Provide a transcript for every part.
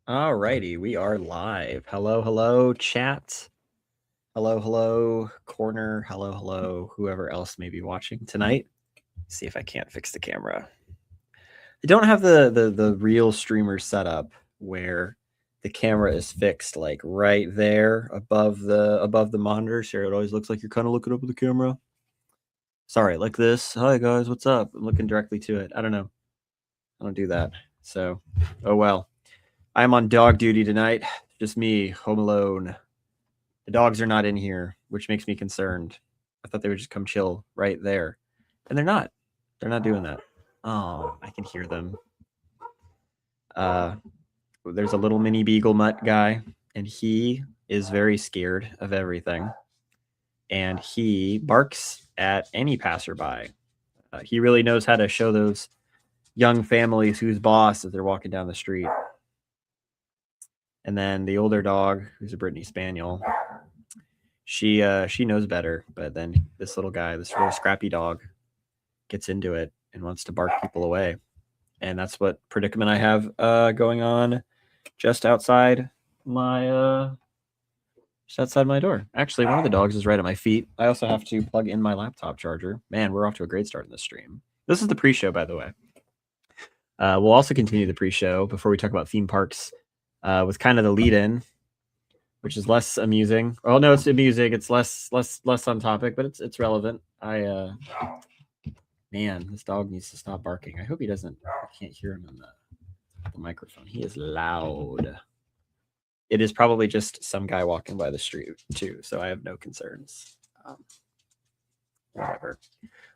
Alrighty, we are live. Hello, hello, chat. Hello, hello, corner. Hello, hello, whoever else may be watching tonight. Let's see if I can't fix the camera. I don't have the real streamer setup where the camera is fixed like right there above the monitor. So it always looks like you're kind of looking up at the camera. Sorry, like this. Hi guys, what's up? I'm looking directly to it. I don't know. I don't do that. So, oh well. I'm on dog duty tonight. Just me, home alone. The dogs are not in here, which makes me concerned. I thought they would just come chill right there. And they're not. They're not doing that. Oh, I can hear them. There's a little mini beagle mutt guy, and he is very scared of everything. And he barks at any passerby. He really knows how to show those young families who's boss as they're walking down the street. And then the older dog, who's a Brittany Spaniel, she knows better. But then this little guy, this real scrappy dog, gets into it and wants to bark people away. And that's what predicament I have going on just outside my door. Actually, one of the dogs is right at my feet. I also have to plug in my laptop charger. Man, we're off to a great start in this stream. This is the pre-show, by the way. We'll also continue the pre-show before we talk about theme parks with kind of the lead-in, which is less amusing. Oh no, it's amusing. It's less on topic, but it's relevant. Man, this dog needs to stop barking. I hope he doesn't. I can't hear him in the microphone. He is loud. It is probably just some guy walking by the street too, so I have no concerns. Whatever.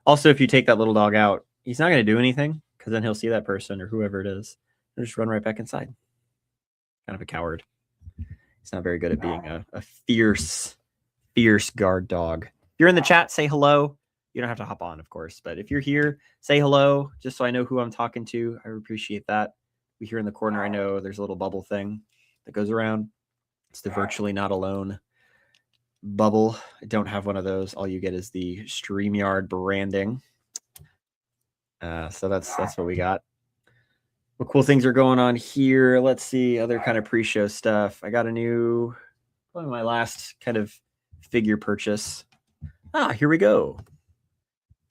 Also, if you take that little dog out, he's not going to do anything because then he'll see that person or whoever it is and just run right back inside. Kind of a coward. He's not very good at being a fierce guard dog. If you're in the chat, say hello. You don't have to hop on, of course, but if you're here, say hello just so I know who I'm talking to. I appreciate that. We here in the corner, I know there's a little bubble thing that goes around. It's the virtually not alone bubble. I don't have one of those. All you get is the StreamYard branding. So that's what we got. What cool things are going on here? Let's see other kind of pre-show stuff. I got a new, probably my last kind of figure purchase. Here we go.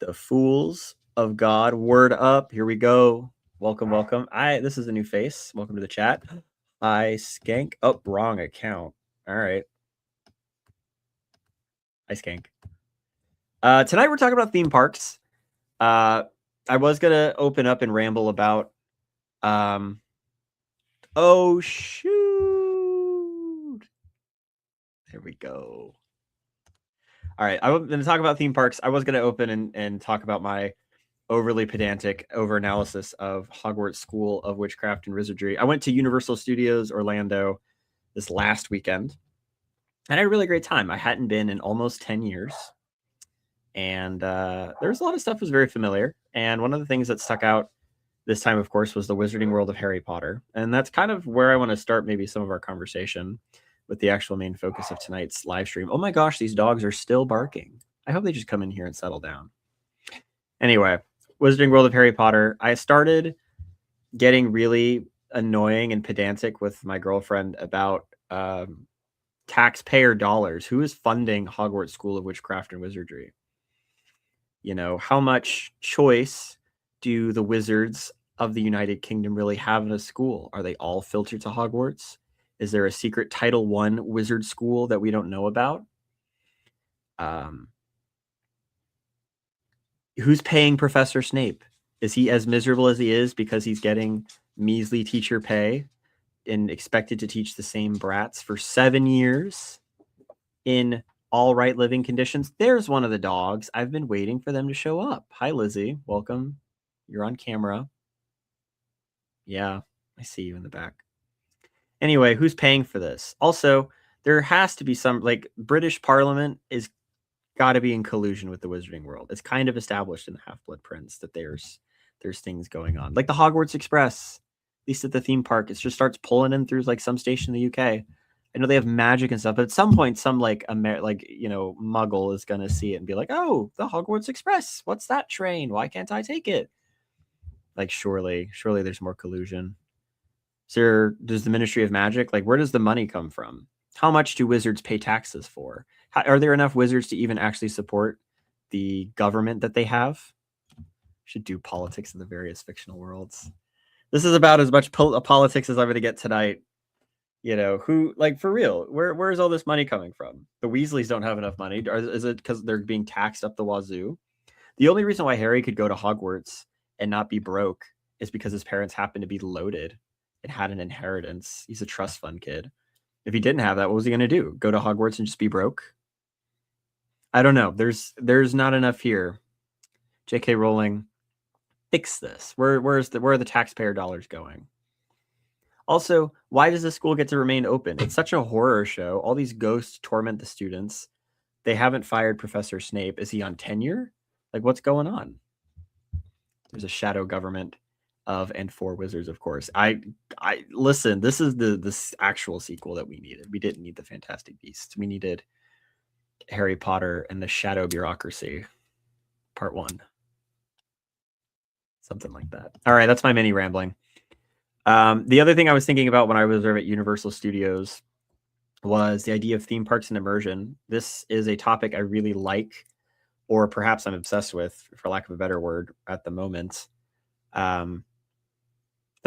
The Fools of God. Word up. Here we go. Welcome. This is a new face. Welcome to the chat. I skank. Oh, wrong account. All right. I skank. Tonight we're talking about theme parks. I was gonna open up and ramble about. Oh shoot! There we go. All right, I'm going to talk about theme parks. I was going to open and talk about my overly pedantic over-analysis of Hogwarts School of Witchcraft and Wizardry. I went to Universal Studios Orlando this last weekend, and I had a really great time. I hadn't been in almost 10 years, and there's a lot of stuff that was very familiar. And one of the things that stuck out this time, of course, was the Wizarding World of Harry Potter. And that's kind of where I want to start maybe some of our conversation with the actual main focus of tonight's live stream. Oh my gosh, these dogs are still barking. I hope they just come in here and settle down. Anyway, Wizarding World of Harry Potter. I started getting really annoying and pedantic with my girlfriend about taxpayer dollars. Who is funding Hogwarts School of Witchcraft and Wizardry? You know, how much choice do the wizards of the United Kingdom really have in a school? Are they all filtered to Hogwarts? Is there a secret Title I wizard school that we don't know about? Who's paying Professor Snape? Is he as miserable as he is because he's getting measly teacher pay and expected to teach the same brats for 7 years in all right living conditions? There's one of the dogs. I've been waiting for them to show up. Hi, Lizzie. Welcome. You're on camera. Yeah, I see you in the back. Anyway, who's paying for this? Also, there has to be some, like, British Parliament is got to be in collusion with the Wizarding World. It's kind of established in the Half-Blood Prince that there's things going on. Like the Hogwarts Express, at least at the theme park, it just starts pulling in through like some station in the UK. I know they have magic and stuff, but at some point, some like muggle is gonna see it and be like, "Oh, the Hogwarts Express. What's that train? Why can't I take it?" Like, surely there's more collusion. Does the Ministry of Magic, like, where does the money come from? How much do wizards pay taxes for? Are there enough wizards to even actually support the government that they have? Should do politics in the various fictional worlds. This is about as much politics as I'm going to get tonight. You know, who, like, for real, where is all this money coming from? The Weasleys don't have enough money. Is it because they're being taxed up the wazoo? The only reason why Harry could go to Hogwarts and not be broke is because his parents happened to be loaded and had an inheritance. He's a trust fund kid. If he didn't have that, what was he going to do? Go to Hogwarts and just be broke? I don't know. There's not enough here. J.K. Rowling, fix this. Where are the taxpayer dollars going? Also, why does the school get to remain open? It's such a horror show. All these ghosts torment the students. They haven't fired Professor Snape. Is he on tenure? Like, what's going on? There's a shadow government of and for wizards, of course. I listen, this is the actual sequel that we needed. We didn't need the Fantastic Beasts. We needed Harry Potter and the Shadow Bureaucracy, Part 1. Something like that. All right, that's my mini rambling. The other thing I was thinking about when I was at Universal Studios was the idea of theme parks and immersion. This is a topic I really like, or perhaps I'm obsessed with, for lack of a better word, at the moment. For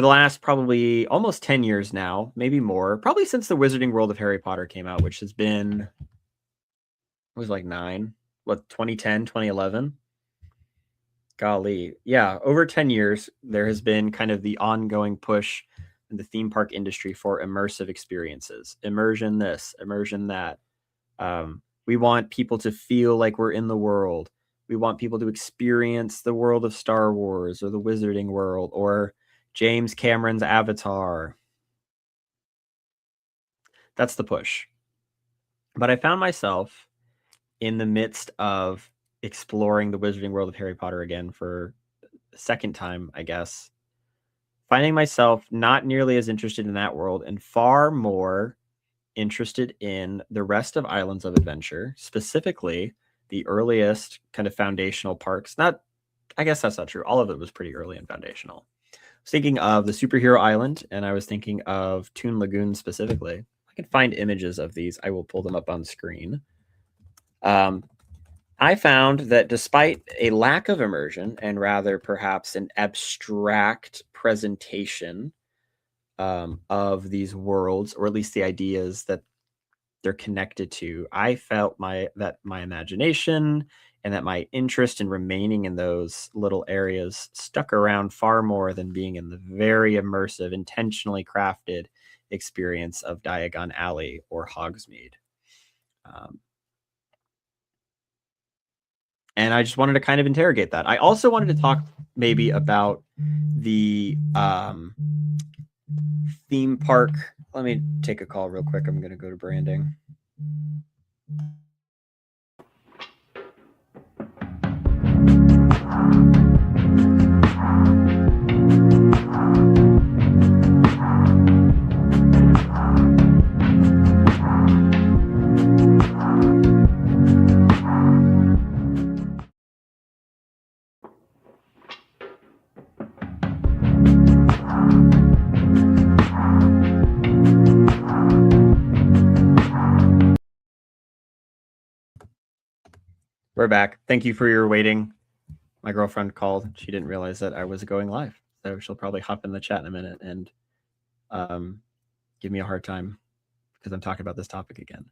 the last probably almost 10 years now, maybe more, probably since the Wizarding World of Harry Potter came out, which has been, it was like 2010, 2011? Golly. Yeah, over 10 years, there has been kind of the ongoing push in the theme park industry for immersive experiences. Immersion this, immersion that. We want people to feel like we're in the world. We want people to experience the world of Star Wars or the Wizarding World or James Cameron's Avatar. That's the push. But I found myself in the midst of exploring the Wizarding World of Harry Potter again for the second time, I guess, finding myself not nearly as interested in that world and far more interested in the rest of Islands of Adventure, specifically the earliest kind of foundational parks. I guess that's not true. All of it was pretty early and foundational. I was thinking of the Superhero Island, and I was thinking of Toon Lagoon specifically. I can find images of these. I will pull them up on screen. I found that despite a lack of immersion and rather perhaps an abstract presentation of these worlds, or at least the ideas that they're connected to, I felt that my imagination and that my interest in remaining in those little areas stuck around far more than being in the very immersive, intentionally crafted experience of Diagon Alley or Hogsmeade. And I just wanted to kind of interrogate that. I also wanted to talk maybe about the theme park. Let me take a call real quick. I'm going to go to branding. We're back. Thank you for your waiting. My girlfriend called. She didn't realize that I was going live. So she'll probably hop in the chat in a minute and give me a hard time because I'm talking about this topic again.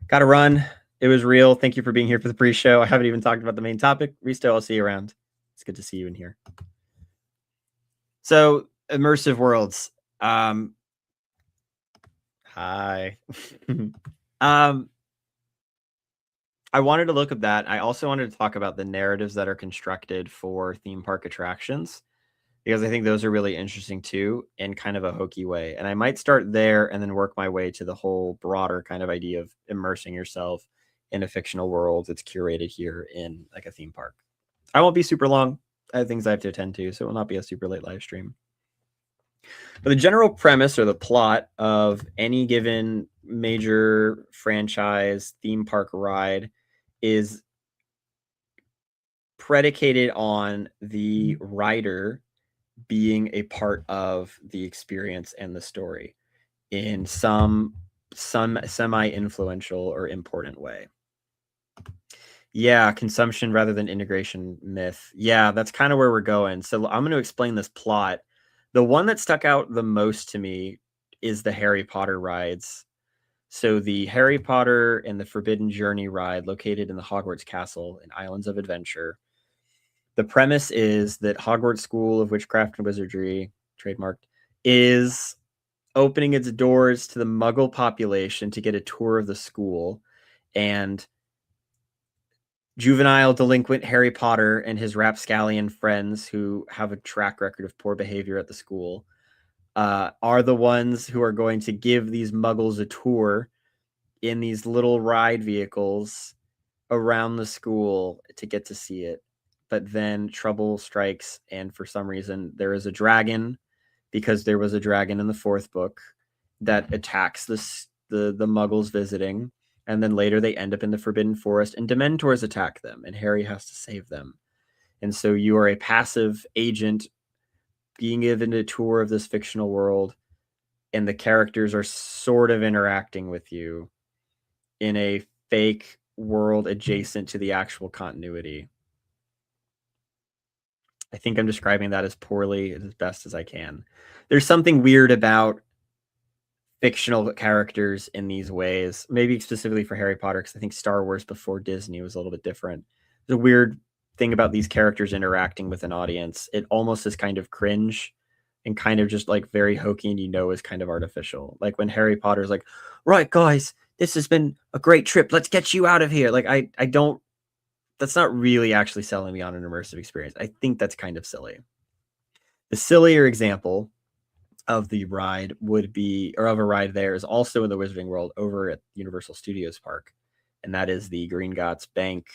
Gotta run. It was real. Thank you for being here for the pre-show. I haven't even talked about the main topic. Risto, I'll see you around. It's good to see you in here. So, immersive worlds. Hi. I wanted to look at that. I also wanted to talk about the narratives that are constructed for theme park attractions, because I think those are really interesting too, in kind of a hokey way. And I might start there and then work my way to the whole broader kind of idea of immersing yourself in a fictional world that's curated here in like a theme park. I won't be super long. I have things I have to attend to, so it will not be a super late live stream. But the general premise or the plot of any given major franchise theme park ride is predicated on the rider being a part of the experience and the story in some semi-influential or important way. Yeah, consumption rather than integration myth. Yeah, that's kind of where we're going. So I'm going to explain this plot. The one that stuck out the most to me is the Harry Potter rides. So the Harry Potter and the Forbidden Journey ride located in the Hogwarts Castle in Islands of Adventure. The premise is that Hogwarts School of Witchcraft and Wizardry, trademarked, is opening its doors to the Muggle population to get a tour of the school. And juvenile delinquent Harry Potter and his rapscallion friends, who have a track record of poor behavior at the school, are the ones who are going to give these muggles a tour in these little ride vehicles around the school to get to see it. But then trouble strikes, and for some reason there is a dragon, because there was a dragon in the fourth book, that attacks the muggles visiting. And then later they end up in the Forbidden Forest and Dementors attack them and Harry has to save them. And so you are a passive agent being given a tour of this fictional world, and the characters are sort of interacting with you in a fake world adjacent to the actual continuity. I think I'm describing that as poorly, as best as I can. There's something weird about fictional characters in these ways, maybe specifically for Harry Potter, because I think Star Wars before Disney was a little bit different. There's a weird thing about these characters interacting with an audience. It almost is kind of cringe and kind of just like very hokey, and is kind of artificial. Like when Harry Potter's like, right, guys, this has been a great trip. Let's get you out of here. Like, I don't, that's not really actually selling me on an immersive experience. I think that's kind of silly. The sillier example of the ride would be, or of a ride there, is also in the Wizarding World over at Universal Studios Park, and that is the Gringotts Bank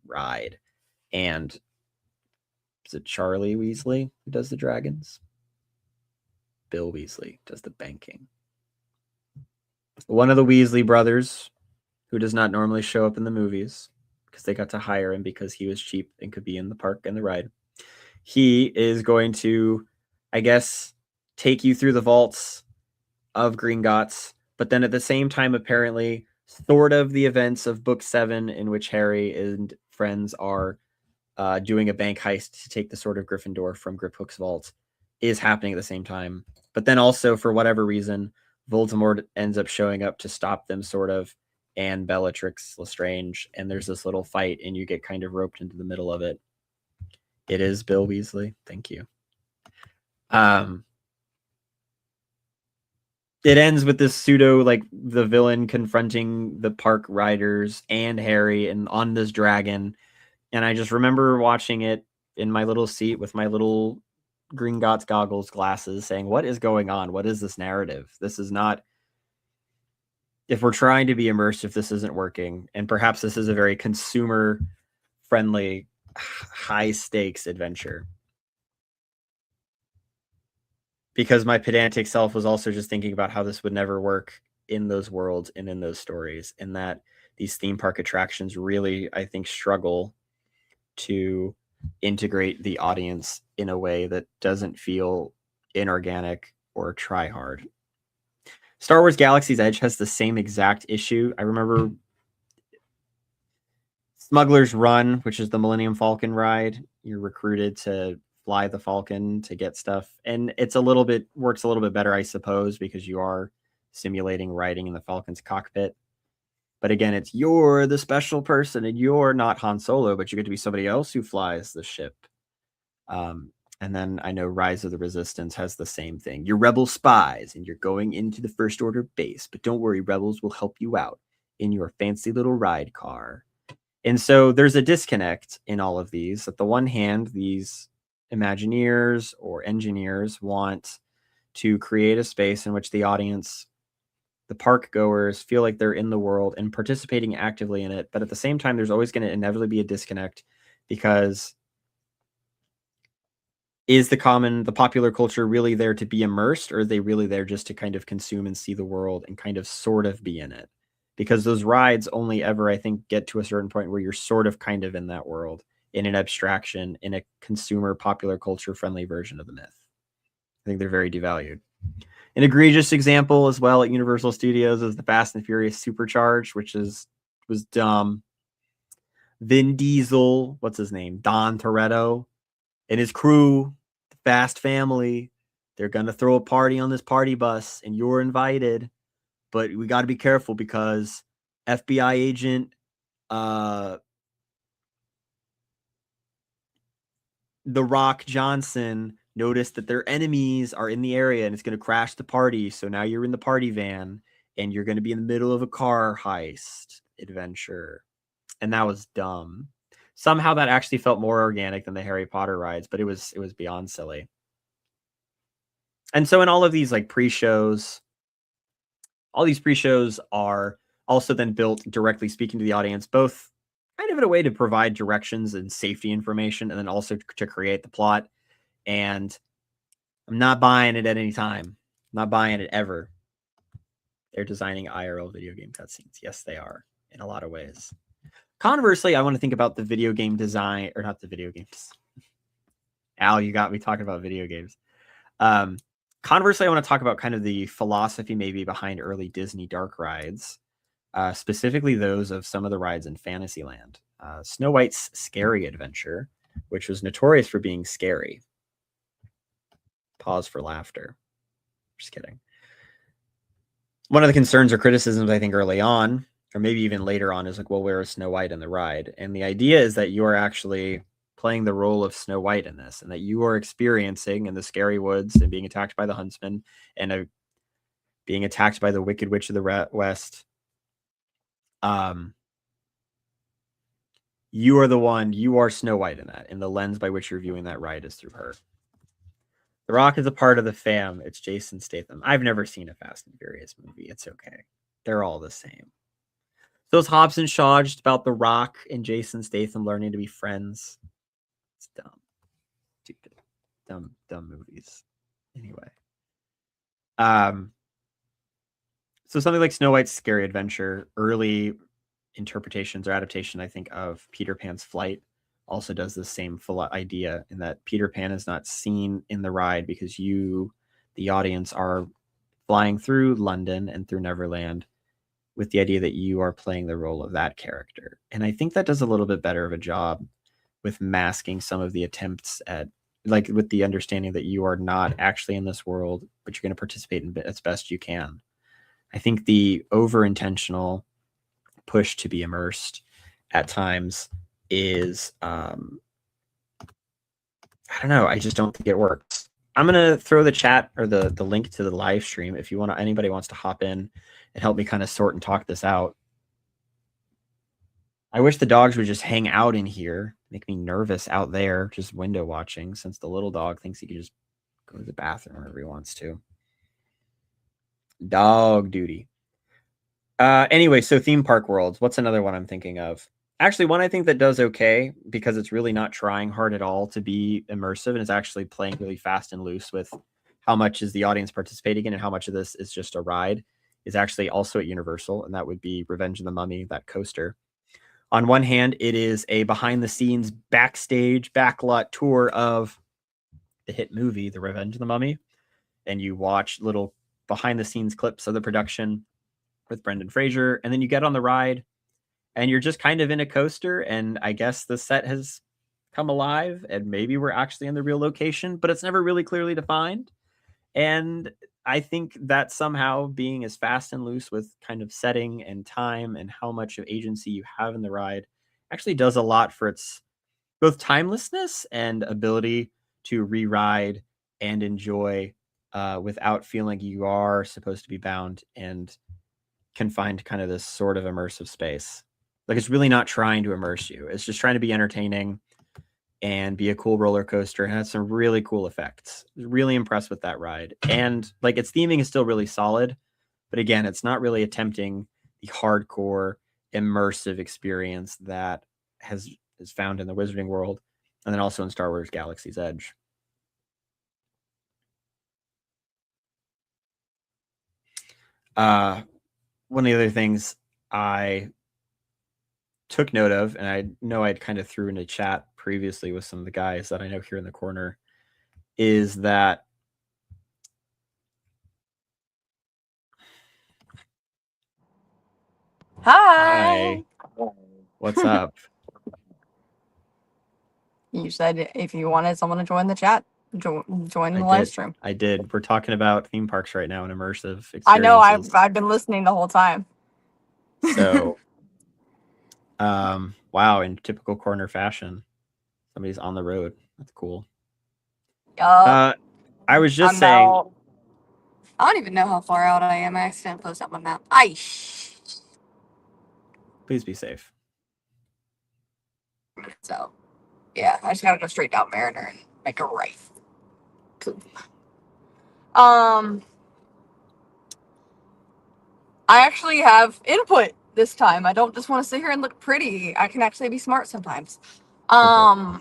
ride. And is it Charlie Weasley who does the dragons? Bill Weasley does the banking. One of the Weasley brothers, who does not normally show up in the movies because they got to hire him because he was cheap and could be in the park and the ride. He is going to, I guess, take you through the vaults of Gringotts, but then at the same time, apparently, sort of the events of Book 7, in which Harry and friends are doing a bank heist to take the Sword of Gryffindor from Griphook's vault, is happening at the same time. But then also, for whatever reason, Voldemort ends up showing up to stop them, sort of, and Bellatrix Lestrange, and there's this little fight, and you get kind of roped into the middle of it. It is Bill Weasley. Thank you. It ends with this pseudo, like, the villain confronting the park riders and Harry and on this dragon, And I just remember watching it in my little seat with my little Green Gots goggles glasses saying, what is going on? What is this narrative? This is not, if we're trying to be immersive, this isn't working. And perhaps this is a very consumer friendly, high stakes adventure. Because my pedantic self was also just thinking about how this would never work in those worlds and in those stories, and that these theme park attractions really, I think, struggle to integrate the audience in a way that doesn't feel inorganic or try hard. Star Wars Galaxy's Edge has the same exact issue. I remember Smuggler's Run, which is the Millennium Falcon ride. You're recruited to fly the Falcon to get stuff. And it's works a little bit better, I suppose, because you are simulating riding in the Falcon's cockpit. But again, you're the special person and you're not Han Solo, but you get to be somebody else who flies the ship. And then I know Rise of the Resistance has the same thing. You're rebel spies and you're going into the First Order base, but don't worry, rebels will help you out in your fancy little ride car. And so there's a disconnect in all of these. At the one hand, these Imagineers or engineers want to create a space in which the audience, the park goers, feel like they're in the world and participating actively in it. But at the same time, there's always going to inevitably be a disconnect, because is the popular culture really there to be immersed, or are they really there just to kind of consume and see the world and kind of sort of be in it? Because those rides only ever, I think, get to a certain point where you're sort of kind of in that world, in an abstraction, in a consumer popular culture friendly version of the myth. I think they're very devalued. An egregious example as well at Universal Studios is the Fast and Furious Supercharged, which was dumb. Vin Diesel, what's his name? Don Toretto and his crew, the Fast family, they're going to throw a party on this party bus and you're invited. But we got to be careful because FBI agent The Rock Johnson noticed that their enemies are in the area and it's going to crash the party. So now you're in the party van and you're going to be in the middle of a car heist adventure. And that was dumb. Somehow that actually felt more organic than the Harry Potter rides, but it was beyond silly. And so in all of these like pre-shows, all these pre-shows are also then built directly speaking to the audience, both kind of in a way to provide directions and safety information, and then also to create the plot. And I'm not buying it at any time. I'm not buying it ever. They're designing IRL video game cutscenes. Yes, they are, in a lot of ways. Conversely, I want to think about the video game design, or not the video games. Al, you got me talking about video games. Conversely, I want to talk about kind of the philosophy maybe behind early Disney dark rides, specifically those of some of the rides in Fantasyland. Snow White's Scary Adventure, which was notorious for being scary. Pause for laughter. Just kidding. One of the concerns or criticisms, I think, early on, or maybe even later on, is like, well, where is Snow White in the ride? And the idea is that you are actually playing the role of Snow White in this, and that you are experiencing in the scary woods and being attacked by the huntsman and being attacked by the Wicked Witch of the West. You are Snow White in that, and the lens by which you're viewing that ride is through her. The Rock is a part of the fam. It's Jason Statham. I've never seen a Fast and Furious movie. It's okay. They're all the same. So is Hobbs and Shaw just about The Rock and Jason Statham learning to be friends? It's dumb. Stupid. Dumb movies. Anyway. So something like Snow White's Scary Adventure, early interpretations or adaptation, I think, of Peter Pan's Flight also does the same idea, in that Peter Pan is not seen in the ride because you, the audience, are flying through London and through Neverland with the idea that you are playing the role of that character. And I think that does a little bit better of a job with masking some of the attempts at, like, with the understanding that you are not actually in this world, but you're going to participate in as best you can. I think the over-intentional push to be immersed at times is, I don't know, I just don't think it works. I'm going to throw the chat or the link to the live stream if anybody wants to hop in and help me kind of sort and talk this out. I wish the dogs would just hang out in here. Make me nervous out there, just window watching, since the little dog thinks he can just go to the bathroom whenever he wants to. Dog duty. Anyway, so theme park worlds. What's another one I'm thinking of? Actually, one I think that does okay because it's really not trying hard at all to be immersive, and it's actually playing really fast and loose with how much is the audience participating in and how much of this is just a ride, is actually also at Universal, and that would be Revenge of the Mummy, that coaster. On one hand, it is a behind-the-scenes backstage backlot tour of the hit movie, The Revenge of the Mummy, and you watch little behind-the-scenes clips of the production with Brendan Fraser, and then you get on the ride, and you're just kind of in a coaster, and I guess the set has come alive, and maybe we're actually in the real location, but it's never really clearly defined. And I think that somehow being as fast and loose with kind of setting and time and how much of agency you have in the ride actually does a lot for its both timelessness and ability to re-ride and enjoy without feeling you are supposed to be bound and confined to kind of this sort of immersive space. Like, it's really not trying to immerse you. It's just trying to be entertaining and be a cool roller coaster and has some really cool effects. Really impressed with that ride. And like, its theming is still really solid, but again, it's not really attempting the hardcore immersive experience that is found in the Wizarding World and then also in Star Wars Galaxy's Edge. One of the other things I took note of, and I know I'd kind of threw in a chat previously with some of the guys that I know here in the corner, is that Hi. What's up? You said if you wanted someone to join the chat, join the live stream. I did. We're talking about theme parks right now and immersive experiences. I know. I've been listening the whole time. So, wow, in typical corner fashion, somebody's on the road. That's cool. I was just saying. I don't even know how far out I am. I accidentally closed up my map. Please be safe. So, yeah, I just gotta go straight down Mariner and make a right. I actually have input this time. I don't just want to sit here and look pretty. I can actually be smart sometimes. I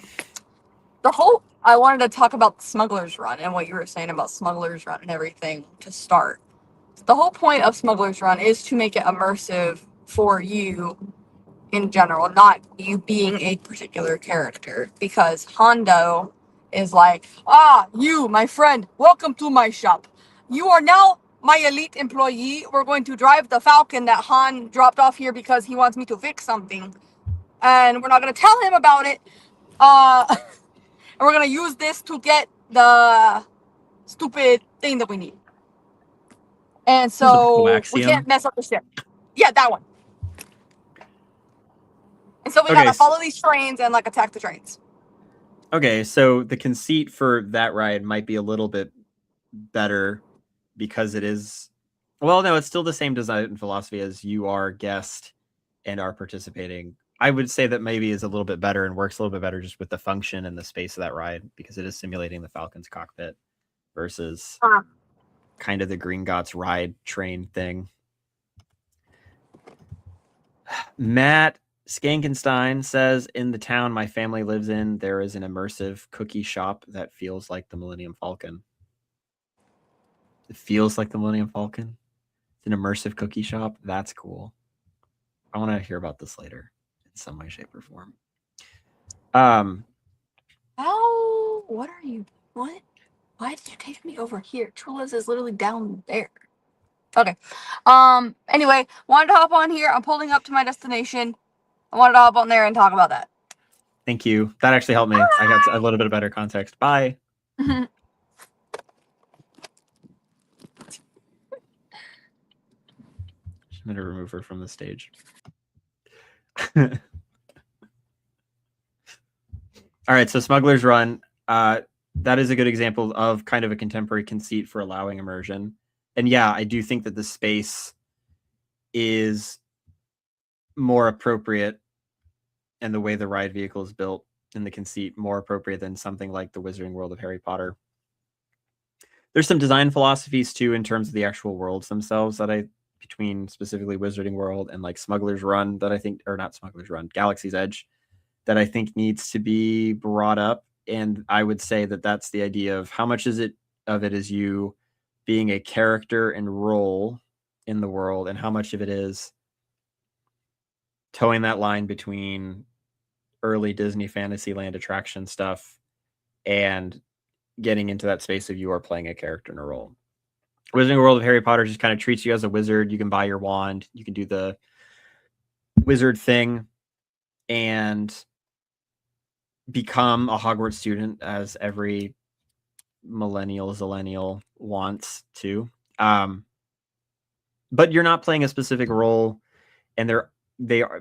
wanted to talk about Smuggler's Run and what you were saying about Smuggler's Run and everything to start. The whole point of Smuggler's Run is to make it immersive for you in general, not you being a particular character. Because Hondo is like, you, my friend, welcome to my shop. You are now my elite employee. We're going to drive the Falcon that Han dropped off here because he wants me to fix something. And we're not going to tell him about it. And we're going to use this to get the stupid thing that we need. And so we can't mess up the ship. Yeah, that one. And so we gotta follow these trains and like attack the trains. Okay, so the conceit for that ride might be a little bit better because it is, well, no, it's still the same design philosophy as you are guest and are participating. I would say that maybe is a little bit better and works a little bit better just with the function and the space of that ride because it is simulating the Falcon's cockpit versus kind of the Gringotts ride train thing. Matt Skankenstein says, in the town my family lives in, there is an immersive cookie shop that feels like the Millennium Falcon. It feels like the Millennium Falcon. It's an immersive cookie shop. That's cool. I want to hear about this later in some way, shape, or form. What are you? What? Why did you take me over here? Trula's is literally down there. Okay. Anyway, wanted to hop on here. I'm pulling up to my destination. I wanted to hop on there and talk about that. Thank you. That actually helped me. Bye. I got a little bit of better context. Bye. I'm going to remove her from the stage. All right, so Smuggler's Run. That is a good example of kind of a contemporary conceit for allowing immersion. And yeah, I do think that the space is more appropriate and the way the ride vehicle is built and the conceit more appropriate than something like the Wizarding World of Harry Potter. There's some design philosophies too in terms of the actual worlds themselves that between specifically Wizarding World and like Smuggler's Run that I think, or not Smuggler's Run, Galaxy's Edge, that I think needs to be brought up. And I would say that that's the idea of how much of it is you being a character and role in the world, and how much of it is towing that line between early Disney Fantasyland attraction stuff and getting into that space of you are playing a character in a role. Wizarding World of Harry Potter just kind of treats you as a wizard. You can buy your wand, you can do the wizard thing and become a Hogwarts student, as every zillennial wants to. But you're not playing a specific role, and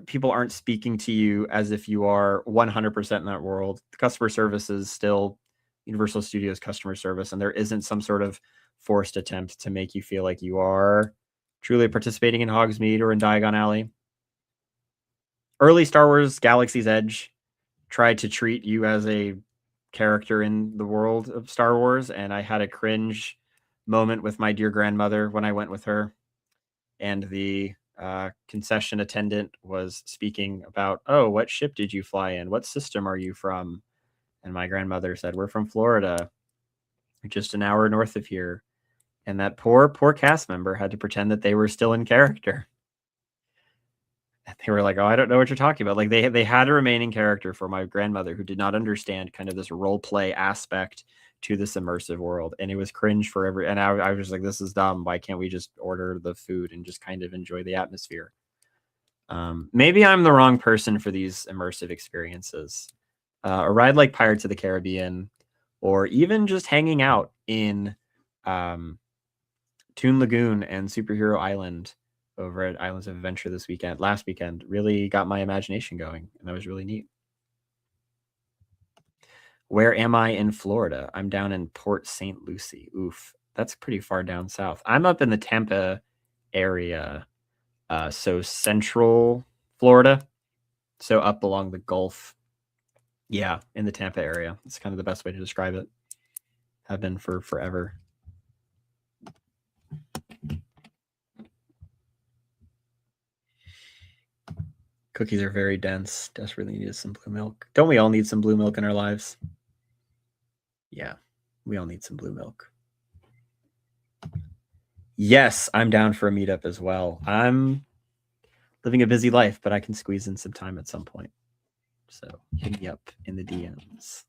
people aren't speaking to you as if you are 100% in that world. The customer service is still Universal Studios customer service, and there isn't some sort of forced attempt to make you feel like you are truly participating in Hogsmeade or in Diagon Alley. Early Star Wars Galaxy's Edge tried to treat you as a character in the world of Star Wars, and I had a cringe moment with my dear grandmother when I went with her, and the concession attendant was speaking about, oh, what ship did you fly in? What system are you from? And my grandmother said, we're from Florida, just an hour north of here. And that poor cast member had to pretend that they were still in character. And they were like, oh, I don't know what you're talking about. Like they had a remaining character for my grandmother who did not understand kind of this role play aspect to this immersive world. And it was cringe for and I was like, this is dumb. Why can't we just order the food and just kind of enjoy the atmosphere? Maybe I'm the wrong person for these immersive experiences. A ride like Pirates of the Caribbean, or even just hanging out in Toon Lagoon and Superhero Island over at Islands of Adventure last weekend, really got my imagination going, and that was really neat. Where am I in Florida? I'm down in Port St. Lucie. Oof, that's pretty far down south. I'm up in the Tampa area, so central Florida, so up along the Gulf. Yeah, in the Tampa area. It's kind of the best way to describe it. Have been for forever. Cookies are very dense. Desperately needed some blue milk. Don't we all need some blue milk in our lives? Yeah, we all need some blue milk. Yes, I'm down for a meetup as well. I'm living a busy life, but I can squeeze in some time at some point. So hit me up in the DMs.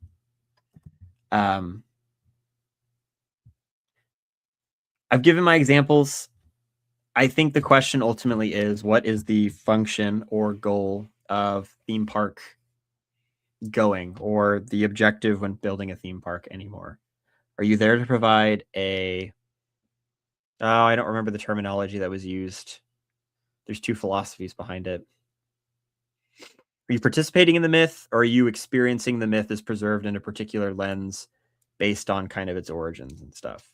I've given my examples. I think the question ultimately is, what is the function or goal of theme park going, or the objective when building a theme park anymore? Are you there to provide I don't remember the terminology that was used. There's two philosophies behind it. Are you participating in the myth, or are you experiencing the myth as preserved in a particular lens based on kind of its origins and stuff?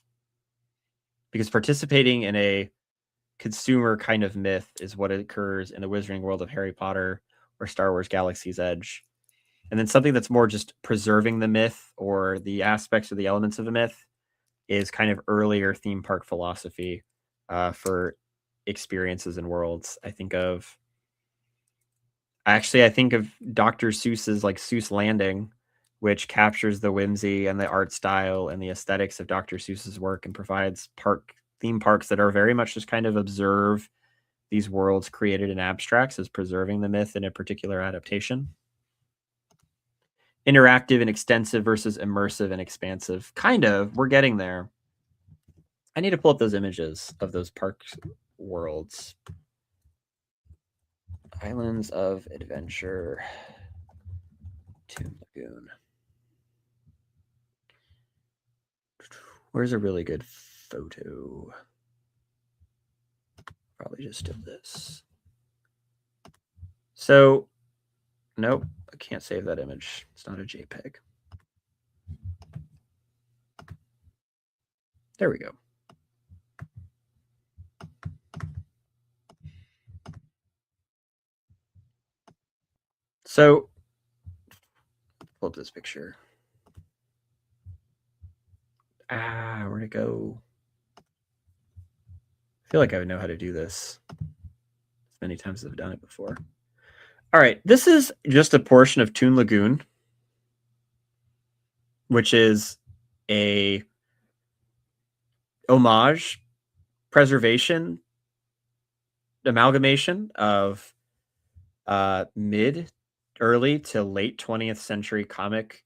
Because participating in a consumer kind of myth is what occurs in the Wizarding World of Harry Potter or Star Wars Galaxy's Edge. And then something that's more just preserving the myth or the aspects or the elements of the myth is kind of earlier theme park philosophy for experiences and worlds. I think of Dr. Seuss's like Seuss Landing, which captures the whimsy and the art style and the aesthetics of Dr. Seuss's work and provides theme parks that are very much just kind of observe these worlds created in abstracts as preserving the myth in a particular adaptation. Interactive and extensive versus immersive and expansive. Kind of. We're getting there. I need to pull up those images of those park worlds. Islands of Adventure. Toon Lagoon. Where's a really good photo? Probably just do this. So, nope, I can't save that image. It's not a JPEG. There we go. So pull up this picture. Where'd it go? I feel like I would know how to do this as many times as I've done it before. All right, this is just a portion of Toon Lagoon, which is a homage, preservation, amalgamation of mid, early to late 20th century comic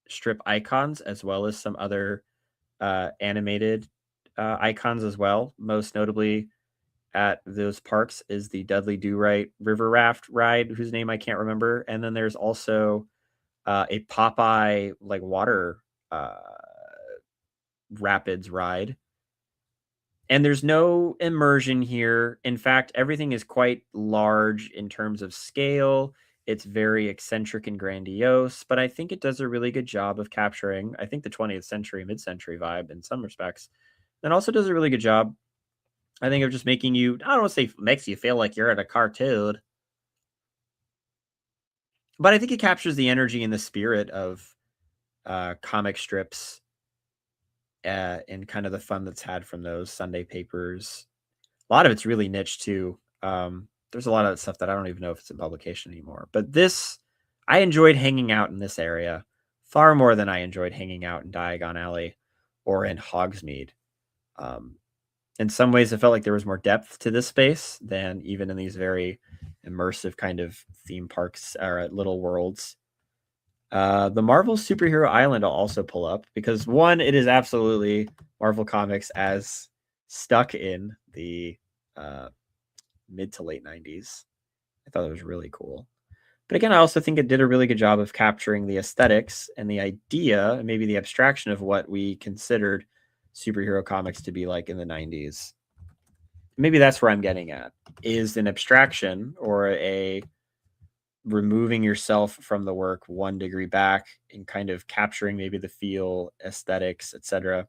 strip icons, as well as some other animated icons as well. Most notably at those parks is the Dudley Do-Right River Raft ride, whose name I can't remember. And then there's also a Popeye like water rapids ride. And there's no immersion here. In fact, everything is quite large in terms of scale. It's very eccentric and grandiose, but I think it does a really good job of capturing, I think, the 20th century, mid-century vibe in some respects. And also does a really good job, I think, of just making you, I don't want to say makes you feel like you're at a cartoon, but I think it captures the energy and the spirit of comic strips and kind of the fun that's had from those Sunday papers. A lot of it's really niche too. There's a lot of stuff that I don't even know if it's in publication anymore. But this, I enjoyed hanging out in this area far more than I enjoyed hanging out in Diagon Alley or in Hogsmeade. In some ways, it felt like there was more depth to this space than even in these very immersive kind of theme parks or little worlds. The Marvel Superhero Island I'll also pull up because one, it is absolutely Marvel Comics as stuck in the mid to late 90s. I thought it was really cool. But again, I also think it did a really good job of capturing the aesthetics and the idea, and maybe the abstraction of what we considered superhero comics to be like in the 90s. Maybe that's where I'm getting at, is an abstraction or a removing yourself from the work 1 degree back and kind of capturing maybe the feel, aesthetics, etc.,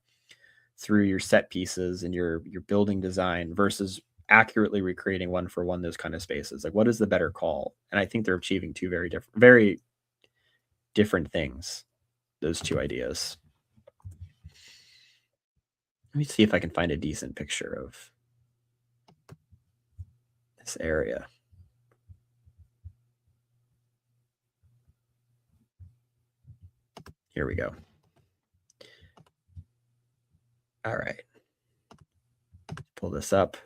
through your set pieces and your building design versus accurately recreating one for one those kind of spaces. Like, what is the better call? And I think they're achieving two very different things, those two ideas. Let me see if I can find a decent picture of this area. Here we go. All right. Pull this up.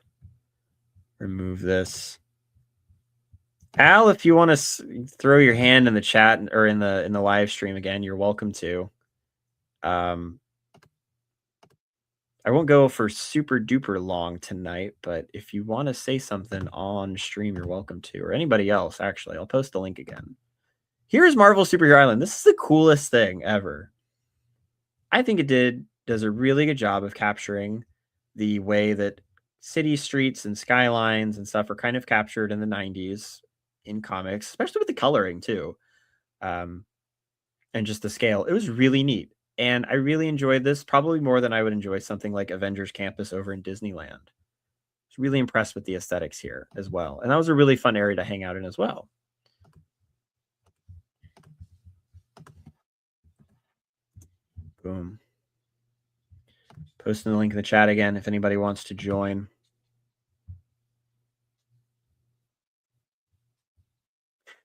Remove this. Al, if you want to throw your hand in the chat or in the live stream again, you're welcome to. I won't go for super duper long tonight, but if you want to say something on stream, you're welcome to, or anybody else, actually. I'll post the link again. Here's Marvel Superhero Island. This is the coolest thing ever. I think it does a really good job of capturing the way that city streets and skylines and stuff are kind of captured in the 90s in comics, especially with the coloring too. And just the scale. It was really neat. And I really enjoyed this, probably more than I would enjoy something like Avengers Campus over in Disneyland. I was really impressed with the aesthetics here as well. And that was a really fun area to hang out in as well. Boom. Posting the link in the chat again if anybody wants to join.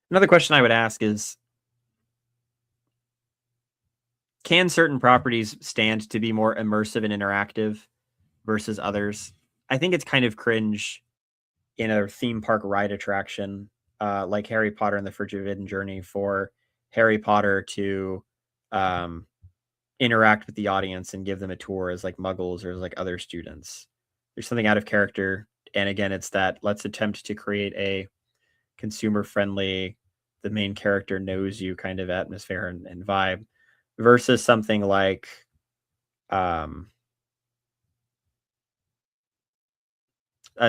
Another question I would ask is, can certain properties stand to be more immersive and interactive versus others? I think it's kind of cringe in a theme park ride attraction like Harry Potter and the Forbidden Journey for Harry Potter to interact with the audience and give them a tour as like muggles or as like other students. There's something out of character. And again, it's that let's attempt to create a consumer friendly, the main character knows you kind of atmosphere and vibe versus something like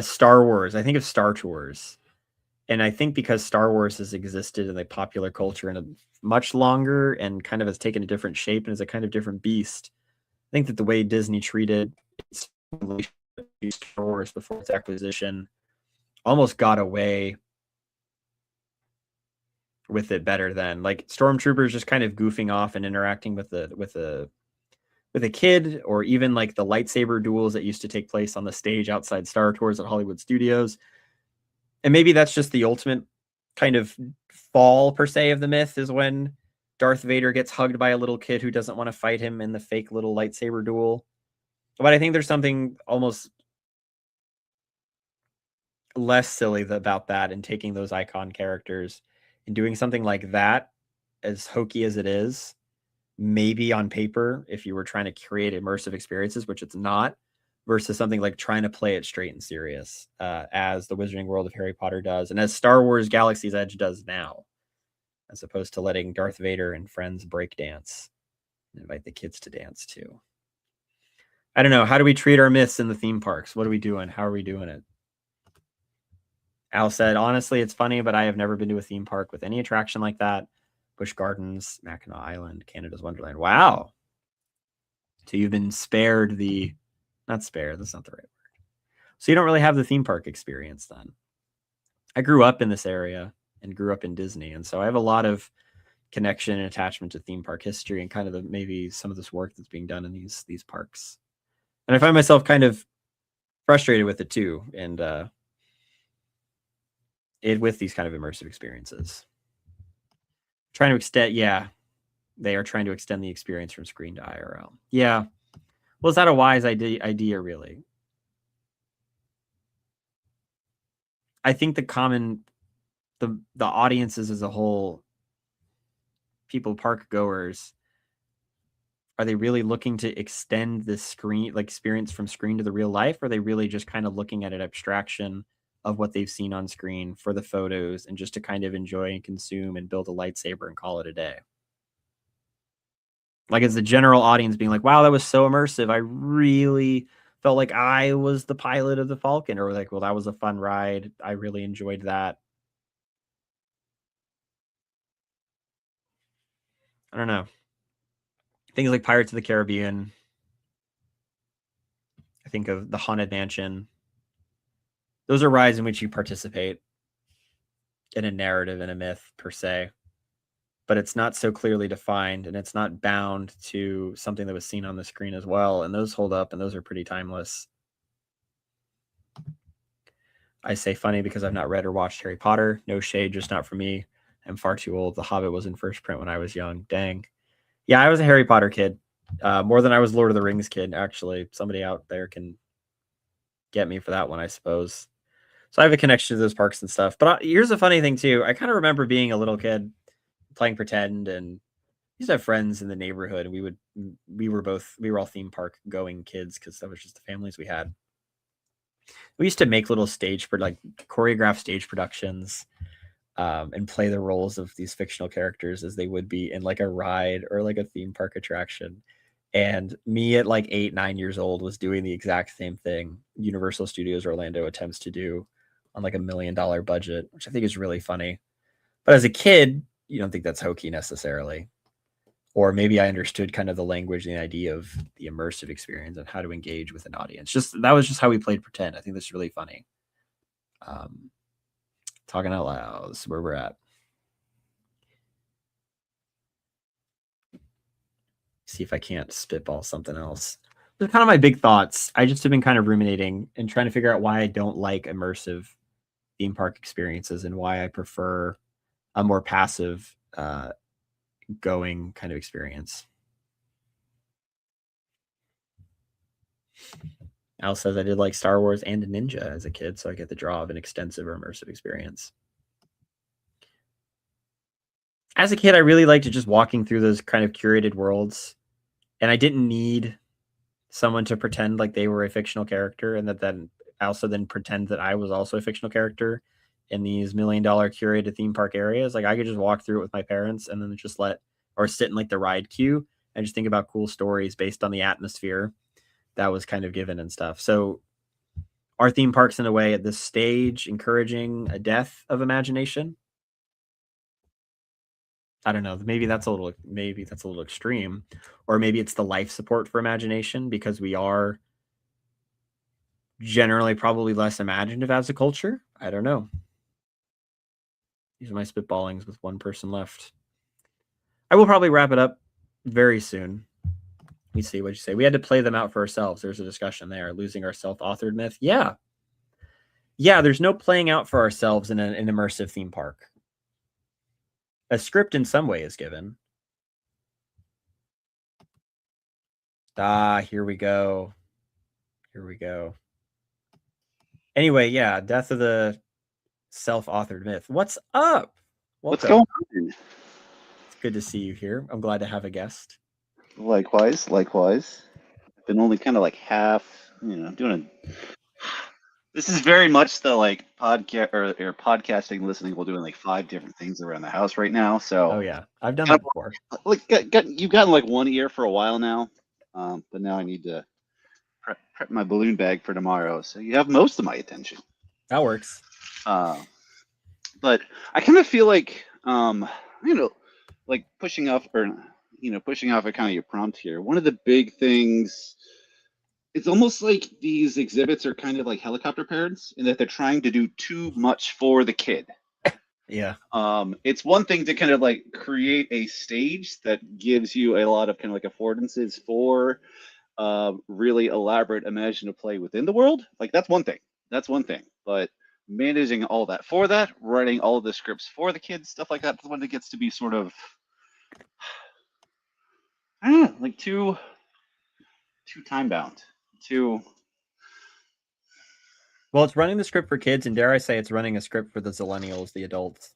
Star Wars. I think of Star Tours. And I think because Star Wars has existed in the popular culture in a much longer and kind of has taken a different shape and is a kind of different beast, I think that the way Disney treated Star Wars before its acquisition almost got away with it better than like stormtroopers just kind of goofing off and interacting with a kid, or even like the lightsaber duels that used to take place on the stage outside Star Tours at Hollywood Studios. And maybe that's just the ultimate kind of fall per se of the myth, is when Darth Vader gets hugged by a little kid who doesn't want to fight him in the fake little lightsaber duel. But I think there's something almost less silly about that, and taking those icon characters and doing something like that, as hokey as it is, maybe on paper, if you were trying to create immersive experiences, which it's not, versus something like trying to play it straight and serious, as the Wizarding World of Harry Potter does, and as Star Wars Galaxy's Edge does now, as opposed to letting Darth Vader and friends break dance and invite the kids to dance too. I don't know. How do we treat our myths in the theme parks? What are we doing? How are we doing it? Al said, honestly, it's funny, but I have never been to a theme park with any attraction like that. Busch Gardens, Mackinac Island, Canada's Wonderland. Wow. So you've been spared the, not spared, that's not the right word. So you don't really have the theme park experience then. I grew up in this area and grew up in Disney. And so I have a lot of connection and attachment to theme park history and kind of maybe some of this work that's being done in these parks. And I find myself kind of frustrated with it too. And with these kind of immersive experiences. Trying to extend, yeah, they are trying to extend the experience from screen to IRL. Yeah. Well, is that a wise idea really? I think the audiences as a whole, people, park goers, are they really looking to extend the screen, like experience from screen to the real life? Or are they really just kind of looking at an abstraction of what they've seen on screen for the photos and just to kind of enjoy and consume and build a lightsaber and call it a day? Like, as the general audience being like, wow, that was so immersive. I really felt like I was the pilot of the Falcon, or like, well, that was a fun ride. I really enjoyed that. I don't know. Things like Pirates of the Caribbean. I think of the Haunted Mansion. Those are rides in which you participate in a narrative and a myth per se, but it's not so clearly defined, and it's not bound to something that was seen on the screen as well. And those hold up, and those are pretty timeless. I say funny because I've not read or watched Harry Potter. No shade, just not for me. I'm far too old. The Hobbit was in first print when I was young. Dang. Yeah, I was a Harry Potter kid. More than I was Lord of the Rings kid, actually. Somebody out there can get me for that one, I suppose. So I have a connection to those parks and stuff. But here's a funny thing, too. I kind of remember being a little kid playing pretend, and used to have friends in the neighborhood. And we were all theme park going kids because that was just the families we had. We used to make little choreographed stage productions, and play the roles of these fictional characters as they would be in like a ride or like a theme park attraction. And me at like 8, 9 years old was doing the exact same thing Universal Studios Orlando attempts to do on like $1 million budget, which I think is really funny. But as a kid, you don't think that's hokey necessarily. Or maybe I understood kind of the language and the idea of the immersive experience and how to engage with an audience. That was just how we played pretend. I think that's really funny. Talking out loud, this is where we're at. See if I can't spitball something else. They're kind of my big thoughts. I just have been kind of ruminating and trying to figure out why I don't like immersive theme park experiences and why I prefer a more passive going kind of experience. Al says I did like Star Wars and Ninja as a kid, so I get the draw of an extensive or immersive experience. As a kid, I really liked just walking through those kind of curated worlds, and I didn't need someone to pretend like they were a fictional character, and that then also then pretend that I was also a fictional character in these $1 million curated theme park areas. Like, I could just walk through it with my parents and then just sit in like the ride queue and just think about cool stories based on the atmosphere that was kind of given and stuff. So are theme parks in a way at this stage encouraging a death of imagination? I don't know. Maybe that's a little extreme, or maybe it's the life support for imagination because we are generally probably less imaginative as a culture. I don't know. These are my spitballings with one person left. I will probably wrap it up very soon. Let me see what you say. We had to play them out for ourselves. There's a discussion there. Losing our self-authored myth. Yeah. Yeah, there's no playing out for ourselves in an immersive theme park. A script in some way is given. Here we go. Here we go. Anyway, yeah, death of the self-authored myth. What's up? Welcome. What's going on? It's good to see you here. I'm glad to have a guest. Likewise. I've been only kind of like half, doing a. This is very much the like podcast or podcasting, listening while doing like 5 different things around the house right now. So, Oh yeah, I've done that before. Like, you've gotten like one ear for a while now, but now I need to prep my balloon bag for tomorrow. So you have most of my attention. That works. But I kind of feel like, like pushing off a kind of your prompt here. One of the big things, it's almost like these exhibits are kind of like helicopter parents in that they're trying to do too much for the kid. Yeah. It's one thing to kind of like create a stage that gives you a lot of kind of like affordances for really elaborate imaginative play within the world. Like that's one thing. But managing all that for that, writing all the scripts for the kids, stuff like that, when it gets to be sort of, I don't know, like too time bound. Well, it's running the script for kids, and dare I say, it's running a script for the zillennials, the adults.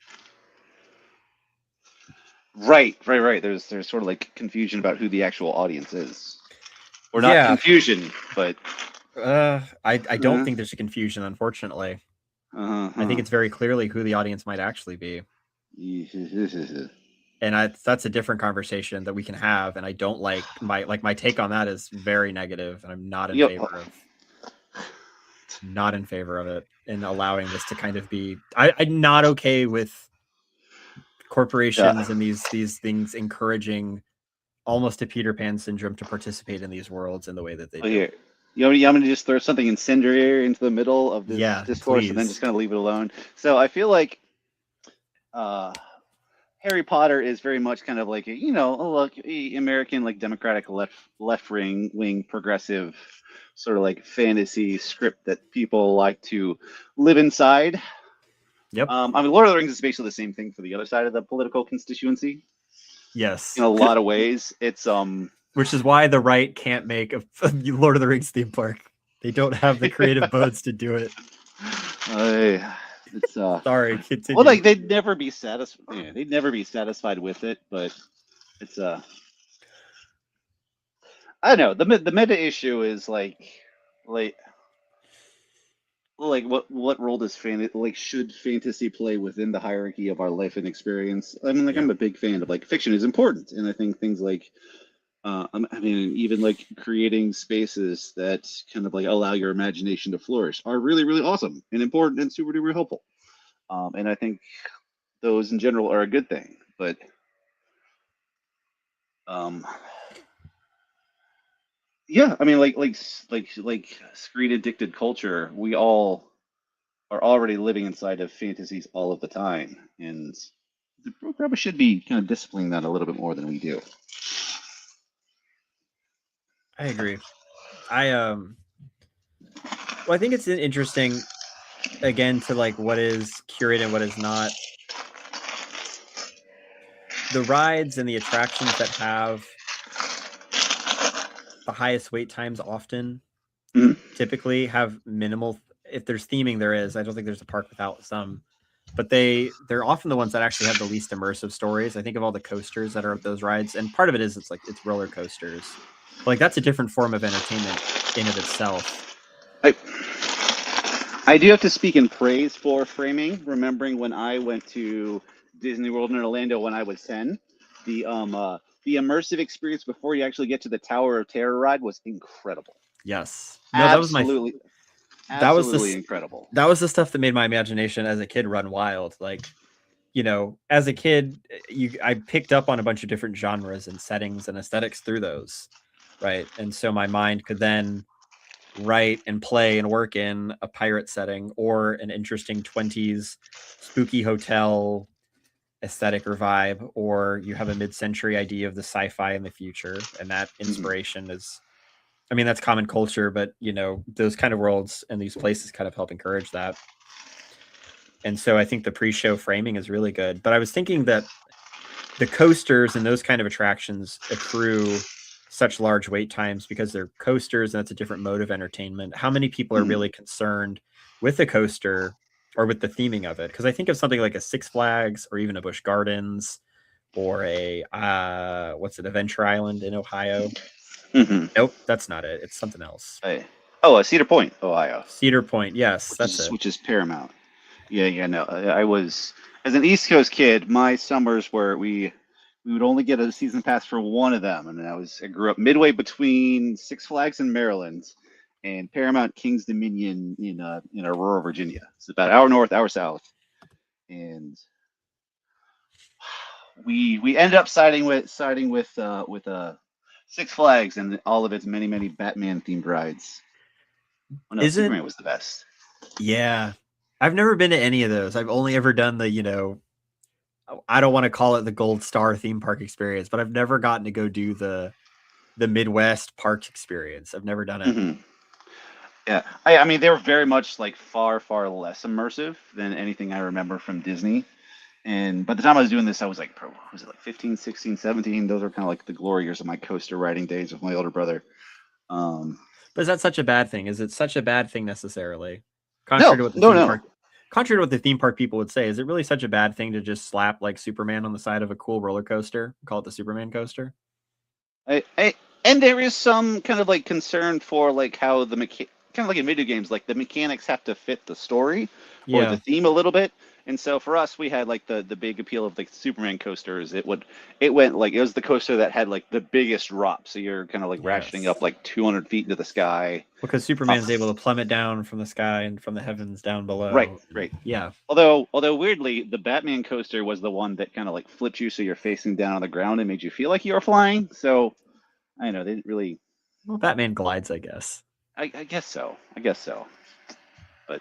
Right. There's sort of like confusion about who the actual audience is, or not confusion, but I don't think there's a confusion, unfortunately. I think it's very clearly who the audience might actually be. And that's a different conversation that we can have. And I don't like my take on that is very negative, and I'm not in favor of it, and allowing this to kind of be. I'm not okay with corporations and these things encouraging almost a Peter Pan syndrome to participate in these worlds in the way that they do. Here. I'm going to just throw something incendiary into the middle of this discourse, please. And then just kind of leave it alone. So I feel like Harry Potter is very much kind of like American like democratic left wing progressive sort of like fantasy script that people like to live inside. Yep. I mean, Lord of the Rings is basically the same thing for the other side of the political constituency. Yes. In a lot of ways, it's which is why the right can't make a Lord of the Rings theme park. They don't have the creative modes to do it. It's sorry, continue. Well, like they'd never be satisfied. Yeah, they'd never be satisfied with it, but it's I don't know. The meta issue is like what role does should fantasy play within the hierarchy of our life and experience? I mean, I'm a big fan of like fiction is important, and I think things like I mean, even like creating spaces that kind of like allow your imagination to flourish are really, really awesome and important and super duper helpful. And I think those in general are a good thing, but yeah, I mean, like screen addicted culture, we all are already living inside of fantasies all of the time, and the program should be kind of disciplining that a little bit more than we do. I agree. Well, I think it's interesting again to like what is curated and what is not. The rides and the attractions that have the highest wait times often typically have minimal. If there's theming, there is. I don't think there's a park without some, but they're often the ones that actually have the least immersive stories. I think of all the coasters that are at those rides, and part of it is it's roller coasters. But like that's a different form of entertainment in of itself. I do have to speak in praise for framing. Remembering when I went to Disney World in Orlando when I was 10, the immersive experience before you actually get to the Tower of Terror ride was incredible. Yes, no, absolutely incredible. That was the stuff that made my imagination as a kid run wild. Like, as a kid, I picked up on a bunch of different genres and settings and aesthetics through those, right? And so my mind could then write and play and work in a pirate setting or an interesting 20s spooky hotel aesthetic or vibe, or you have a mid-century idea of the sci-fi in the future, and that inspiration is, I mean, that's common culture, but those kind of worlds and these places kind of help encourage that. And so I think the pre-show framing is really good. But I was thinking that the coasters and those kind of attractions accrue such large wait times because they're coasters and that's a different mode of entertainment. How many people are really concerned with the coaster or with the theming of it? Because I think of something like a Six Flags or even a Busch Gardens or a Adventure Island in Ohio. Nope, that's not it. It's something else. Cedar Point, Ohio. Cedar Point, yes, which is Paramount. Yeah, no. I was, as an East Coast kid, my summers were we would only get a season pass for one of them, and I grew up midway between Six Flags in Maryland and Paramount Kings Dominion in Aurora, Virginia. It's about an hour north, hour south, and we ended up siding with Six Flags and all of its many Batman themed rides. Oh, no, Superman was the best. Yeah. I've never been to any of those. I've only ever done the, I don't want to call it the Gold Star theme park experience, but I've never gotten to go do the Midwest parks experience. I've never done it. Yeah. I mean, they were very much like far less immersive than anything I remember from Disney. And by the time I was doing this, I was like, was it like 15, 16, 17? Those are kind of like the glory years of my coaster riding days with my older brother. But is that such a bad thing? Is it such a bad thing necessarily? Contrary to what the theme park people would say, is it really such a bad thing to just slap like Superman on the side of a cool roller coaster, call it the Superman coaster? And there is some kind of like concern for like how kind of like in video games, like the mechanics have to fit the story or the theme a little bit. And so for us, we had like the big appeal of the Superman coasters. It was the coaster that had like the biggest drop. So you're kind of like ratcheting up like 200 feet into the sky. Because Superman's able to plummet down from the sky and from the heavens down below. Right. Yeah. Although weirdly, the Batman coaster was the one that kind of like flipped you so you're facing down on the ground and made you feel like you were flying. So I know they didn't really. Well, Batman glides, I guess. I guess so. But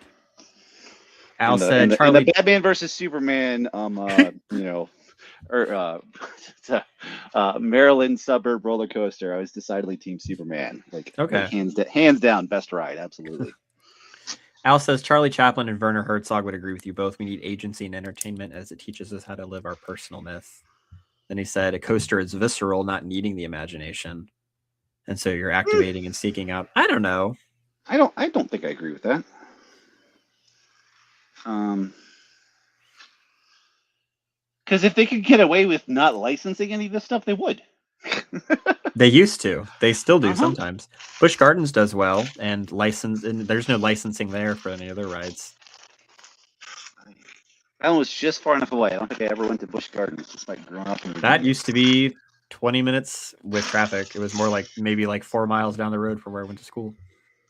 Al said, in the Batman versus Superman, Maryland suburb roller coaster, I was decidedly Team Superman. Like hands down, best ride, absolutely. Al says Charlie Chaplin and Werner Herzog would agree with you both. We need agency and entertainment as it teaches us how to live our personal myth. Then he said a coaster is visceral, not needing the imagination. And so you're activating and seeking out. I don't know. I don't think I agree with that. Because if they could get away with not licensing any of this stuff, they would. They used to. They still do sometimes. Busch Gardens does well, and there's no licensing there for any other rides. That one was just far enough away. I don't think I ever went to Busch Gardens, despite growing up in Virginia. That used to be 20 minutes with traffic. It was more like maybe like 4 miles down the road from where I went to school.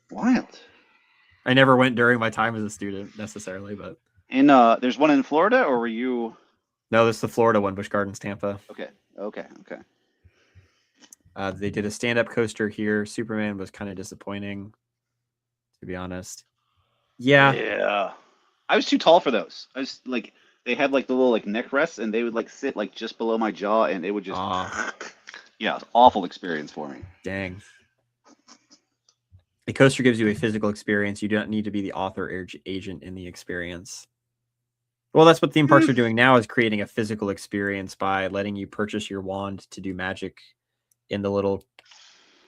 Wild. I never went during my time as a student necessarily, but. And there's one in Florida, or were you? No, this is the Florida one, Busch Gardens, Tampa. Okay. They did a stand-up coaster here. Superman was kind of disappointing, to be honest. Yeah. I was too tall for those. I was like, they had like the little like neck rests, and they would like sit like just below my jaw, and it would just, yeah, awful experience for me. Dang. A coaster gives you a physical experience. You don't need to be the author or agent in the experience. Well, that's what theme parks are doing now, is creating a physical experience by letting you purchase your wand to do magic in the little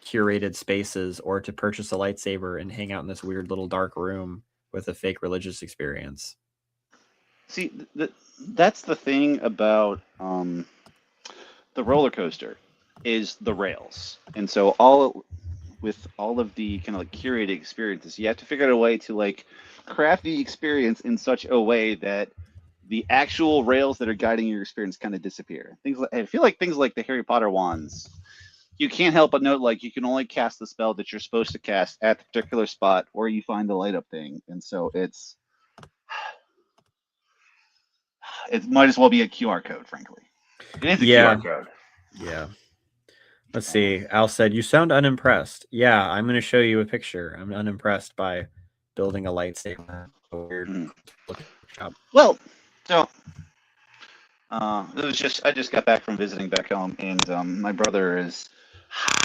curated spaces, or to purchase a lightsaber and hang out in this weird little dark room with a fake religious experience. See, that's the thing about the roller coaster is the rails. And so with all of the kind of like curated experiences, you have to figure out a way to like craft the experience in such a way that the actual rails that are guiding your experience kind of disappear. I feel like things like the Harry Potter wands, you can't help but note like you can only cast the spell that you're supposed to cast at the particular spot where you find the light up thing. And so it might as well be a QR code, frankly. It is a QR code. Yeah. Let's see. Al said, you sound unimpressed. Yeah, I'm going to show you a picture. I'm unimpressed by building a lightsaber. Well, so It was just I just got back from visiting back home, and my brother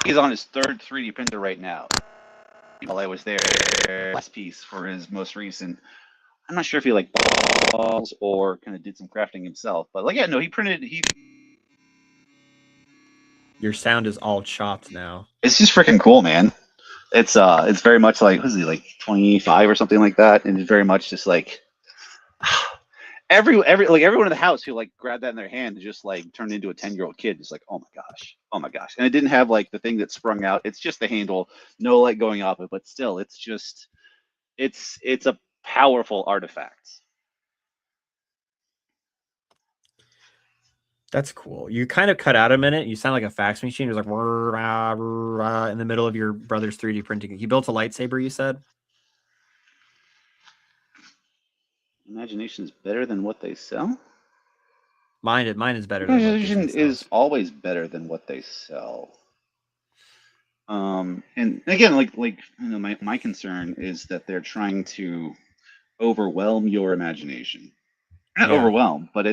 he's on his third 3D printer right now. While I was there, last piece for his most recent. I'm not sure if he like balls or kind of did some crafting himself, but like yeah, no, he. Your sound is all chopped now. It's just freaking cool, man. It's very much like who's he like 25 or something like that, and it's very much just like everyone in the house who like grabbed that in their hand and just like turned into a 10-year-old kid, just like oh my gosh, and it didn't have like the thing that sprung out. It's just the handle, no light going off it, but still, it's just it's a powerful artifact. That's cool. You kind of cut out a minute. You sound like a fax machine. It was like rah, rah, in the middle of your brother's 3D printing. He built a lightsaber, you said? Imagination is better than what they sell. Mine is better than what Imagination Disney sells. is always better than what they sell. And again, like you know, my concern is that they're trying to overwhelm your imagination. Not Yeah. overwhelm, but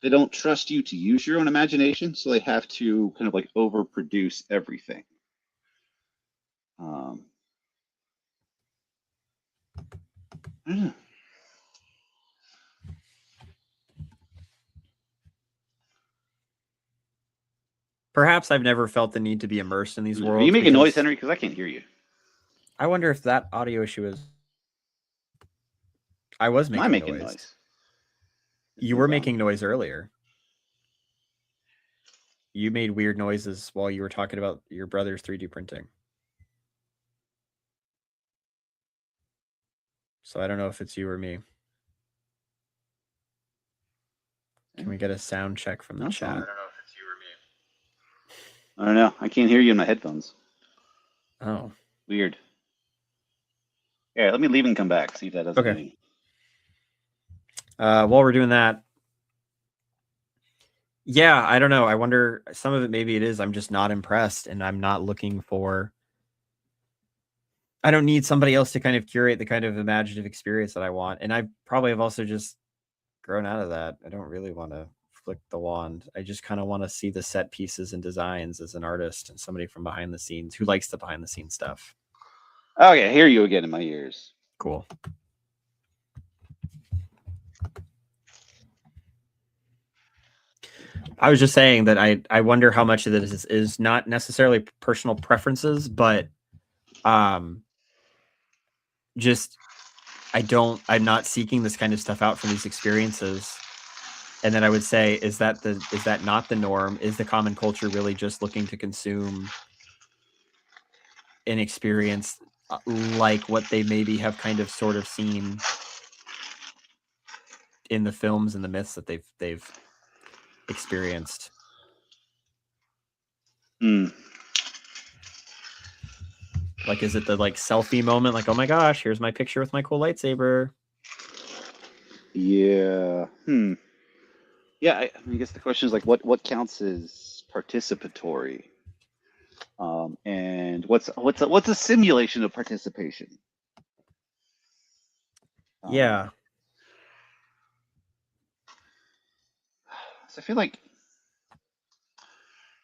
they don't trust you to use your own imagination, so they have to kind of like overproduce everything. I don't know. Perhaps I've never felt the need to be immersed in these worlds. Are you making noise, Henry? Because I can't hear you. I wonder if that audio issue is. I was making, Am I making noise? You were making noise earlier. You made weird noises while you were talking about your brother's 3D printing. So I don't know if it's you or me. Can we get a sound check from the chat? I don't know if it's you or me. I don't know. I can't hear you in my headphones. Oh. Weird. Yeah, let me leave and come back. See if that does anything. While we're doing that, yeah, I don't know. I wonder, some of it maybe it is I'm just not impressed, and I'm not looking for. I don't need somebody else to kind of curate the kind of imaginative experience that I want, and I probably have also just grown out of that. I don't really want to flick the wand. I just kind of want to see the set pieces and designs as an artist and somebody from behind the scenes who likes the behind the scenes stuff. Okay, I hear you again in my ears. Cool. I was just saying that I wonder how much of this is not necessarily personal preferences, but just I'm not seeking this kind of stuff out from these experiences. And then I would say, is that not the norm? Is the common culture really just looking to consume an experience like what they maybe have kind of sort of seen in the films and the myths that they've experienced? Like, is it the like selfie moment? Like, oh my gosh, here's my picture with my cool lightsaber. Yeah. Yeah, I guess the question is like, what counts as participatory? And what's a simulation of participation? Yeah. So I feel like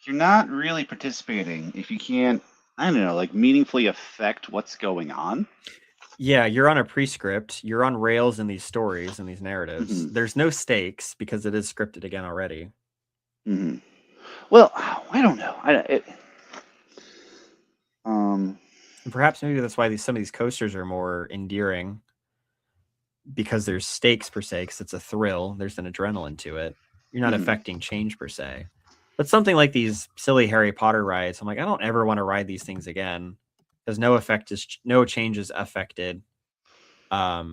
you're not really participating if you can't, I don't know, like meaningfully affect what's going on. Yeah, you're on a prescript. You're on rails in these stories and these narratives. There's no stakes because it is scripted again already. Well, I don't know. And perhaps maybe that's why some of these coasters are more endearing, because there's stakes per se, because it's a thrill. There's an adrenaline to it. You're not affecting change per se. But something like these silly Harry Potter rides, I'm like, I don't ever want to ride these things again, because no change is affected. Yeah,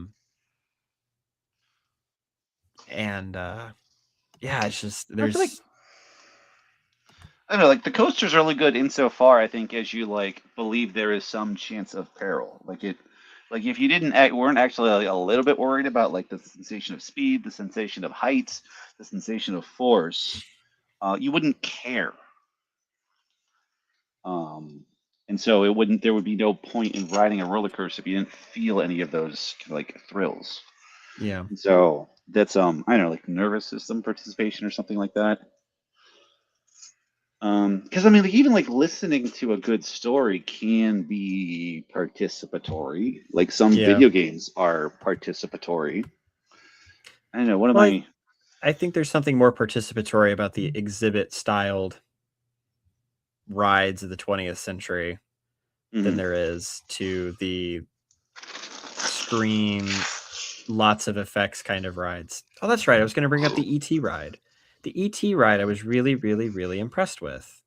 it's just there's. I don't know, like the coasters are really good insofar, I think, as you like believe there is some chance of peril. Like if you weren't actually like, a little bit worried about like the sensation of speed, the sensation of height, the sensation of force, you wouldn't care. And so there would be no point in riding a roller coaster if you didn't feel any of those like thrills. Yeah. So that's I don't know, like nervous system participation or something like that. Because I mean, like even like listening to a good story can be participatory. Like some Yeah. video games are participatory. I don't know. What am Well, I? I think there's something more participatory about the exhibit styled rides of the 20th century than Mhm. there is to the screen, lots of effects kind of rides. Oh, that's right. I was going to bring up the ET ride. The ET ride I was really, really, really impressed with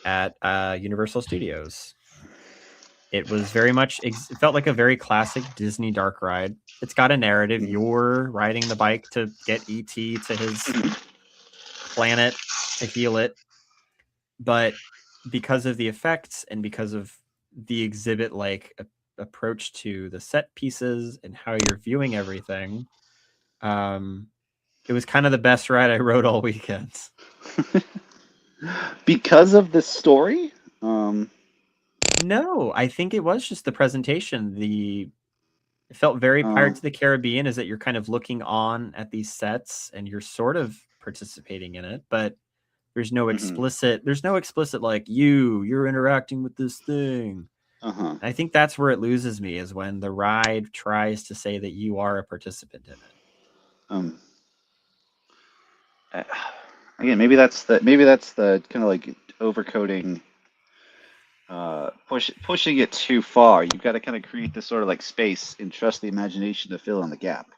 at Universal Studios. It was very much, it felt like a very classic Disney dark ride. It's got a narrative. Mhm. You're riding the bike to get ET to his planet to heal it. But because of the effects and because of the exhibit like approach to the set pieces and how you're viewing everything, it was kind of the best ride I rode all weekend. Because of the story. No, I think it was just the presentation. It felt very Pirates of the Caribbean, is that you're kind of looking on at these sets and you're sort of participating in it, but there's no explicit like you're interacting with this thing. Uh-huh. I think that's where it loses me, is when the ride tries to say that you are a participant in it. Again, maybe that's the kind of like overcoding, pushing it too far. You've got to kind of create this sort of like space and trust the imagination to fill in the gap.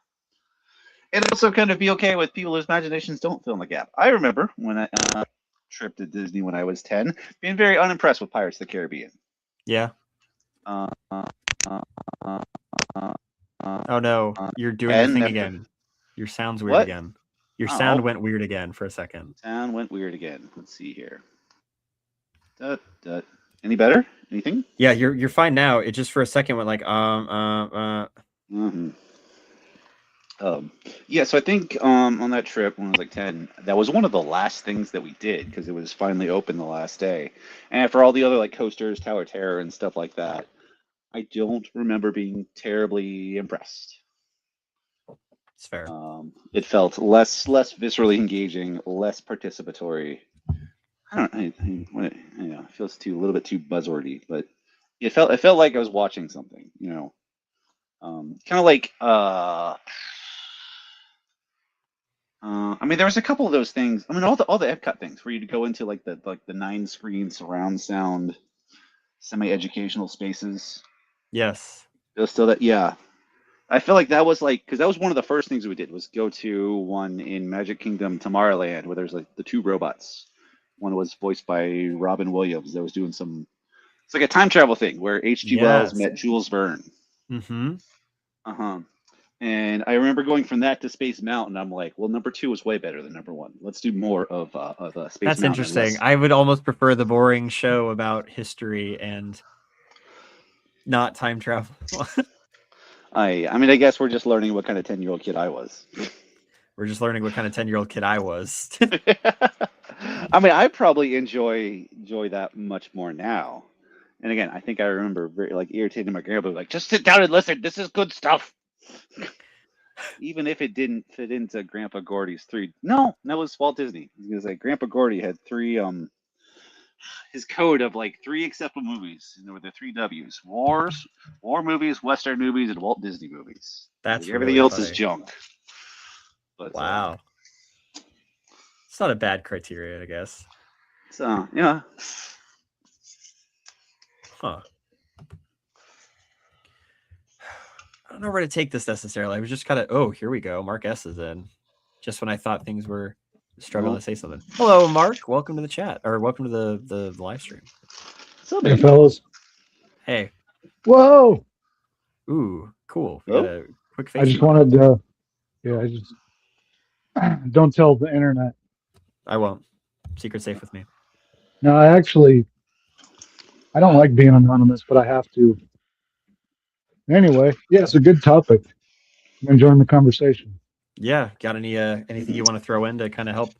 And also kind of be okay with people whose imaginations don't fill in the gap. I remember when I trip to Disney when I was 10, being very unimpressed with Pirates of the Caribbean. Yeah. Oh no, you're doing the thing again. Your sound's weird What? again. Your sound went weird again for a second. Sound went weird again. Let's see here. Any better? Anything? Yeah, you're fine now. It just for a second went like Mm-hmm. Yeah, so I think on that trip when I was like 10, that was one of the last things that we did because it was finally open the last day. And for all the other like coasters, Tower Terror and stuff like that, I don't remember being terribly impressed. It's fair. It felt less viscerally engaging, less participatory. I know, it feels a little bit too buzzwordy, but it felt like I was watching something, kind of like I mean, there was a couple of those things. I mean, all the Epcot things where you'd go into like the 9-screen surround sound semi-educational spaces. Yes. It was still that, yeah. I feel like that was like because that was one of the first things we did was go to one in Magic Kingdom Tomorrowland where there's like the two robots. One was voiced by Robin Williams. That was doing some. It's like a time travel thing where H.G. Wells met Jules Verne. Mm-hmm. Uh-huh. And I remember going from that to Space Mountain. I'm like, well, number 2 was way better than number 1. Let's do more of Space That's Mountain. That's interesting. I would almost prefer the boring show about history and not time travel. I mean, I guess we're just learning what kind of 10-year-old kid I was. We're just learning what kind of 10-year-old kid I was. I mean, I probably enjoy that much more now. And again, I think I remember very like irritating my grandpa, like, just sit down and listen. This is good stuff. Even if it didn't fit into Grandpa Gordy's 3. No, that was Walt Disney. Because like Grandpa Gordy had 3 his code of like 3 acceptable movies. And there were the 3 W's: war movies, Western movies, and Walt Disney movies. That's like, everything really else funny. is junk. But, wow. It's not a bad criteria, I guess. So, yeah. Huh. I don't know where to take this necessarily. I was just kind of, oh, here we go. Mark S is in. Just when I thought things were struggling to say something. Hello, Mark. Welcome to the chat, or welcome to the live stream. What's up, hey, fellas? Hey. Whoa. Ooh, cool. We got a quick face. I just wanted to, I just don't tell the internet. I won't. Secret safe with me. No, I don't like being anonymous, but I have to. Anyway, yeah, it's a good topic. I'm enjoying the conversation. Yeah, got anything you want to throw in to kind of help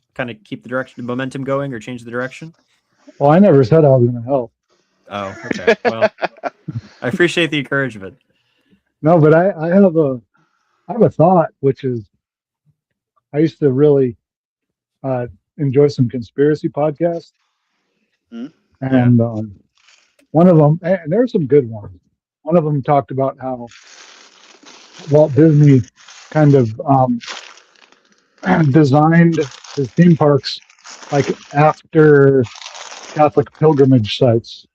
keep the momentum going or change the direction? Well, I never said I was going to help. Oh, okay. Well, I appreciate the encouragement. No, but I have a thought, which is I used to really enjoy some conspiracy podcasts, Hmm? and one of them, and there were some good ones. One of them talked about how Walt Disney kind of designed his theme parks like after Catholic pilgrimage sites,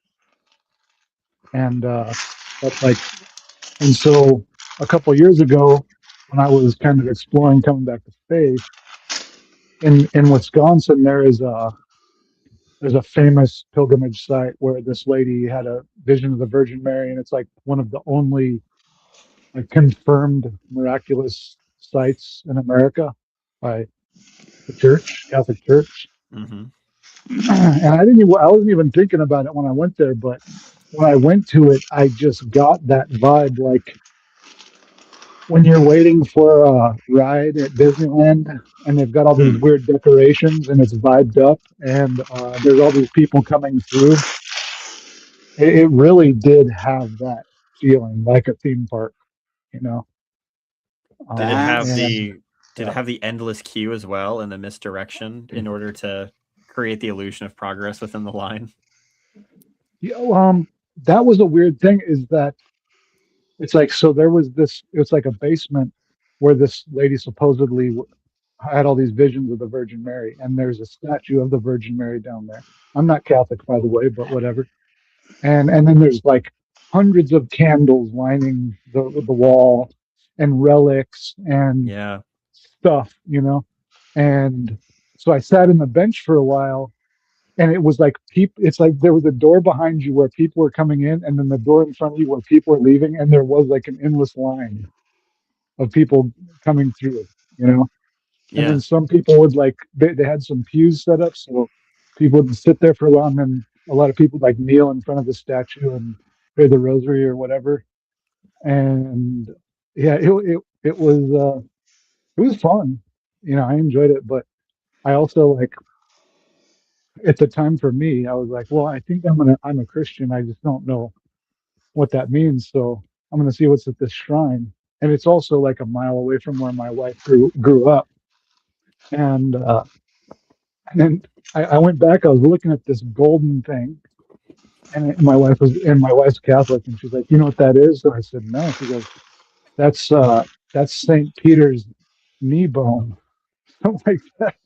and but like, and so a couple years ago, when I was kind of exploring coming back to faith in Wisconsin, there's a famous pilgrimage site where this lady had a vision of the Virgin Mary, and it's like one of the only like confirmed miraculous sites in America by the church, Catholic Church. Mm-hmm. And I wasn't even thinking about it when I went there, but when I went to it, I just got that vibe like when you're waiting for a ride at Disneyland and they've got all these Hmm. weird decorations and it's vibed up and there's all these people coming through. It really did have that feeling like a theme park, you know. Did it have And That's the did it yeah, have the endless queue as well and the misdirection in order to create the illusion of progress within the line? yeah, that was a weird thing. Is that it's like so there was this. It's like a basement where this lady supposedly had all these visions of the Virgin Mary, and there's a statue of the Virgin Mary down there. I'm not Catholic, by the way, but whatever. And then there's like hundreds of candles lining the wall, and relics and Yeah. stuff, you know. And so I sat in the bench for a while, and it was like people. It's like there was a door behind you where people were coming in, and then the door in front of you where people were leaving, and there was like an endless line of people coming through, you know. And Yeah. then some people would like they had some pews set up, so people would sit there for a while, and then a lot of people like kneel in front of the statue and pray the rosary or whatever. And yeah, it was fun. You know, I enjoyed it, but I also like at the time for me, I was like, well, I think I'm a Christian. I just don't know what that means, so I'm gonna see what's at this shrine. And it's also like a mile away from where my wife grew up, and and then I went back. I was looking at this golden thing, and my wife's Catholic, and she's like, "You know what that is?" And I said, "No." She goes, "That's that's Saint Peter's knee bone, something like that."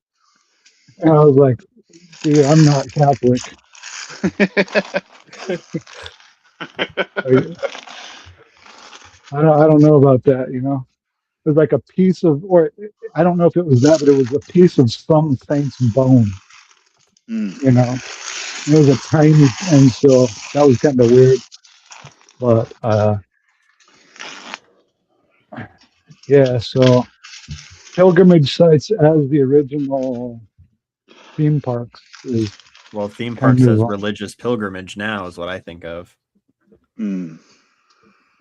And I was like, "See, I'm not Catholic. I don't know about that. You know, it was like a piece of, or I don't know if it was that, but it was a piece of some saint's bone. Hmm. You know, it was a tiny, and so that was kind of weird. But yeah, so pilgrimage sites as the original theme parks is Well, theme park kind of says religious pilgrimage now is what I think of. Hmm.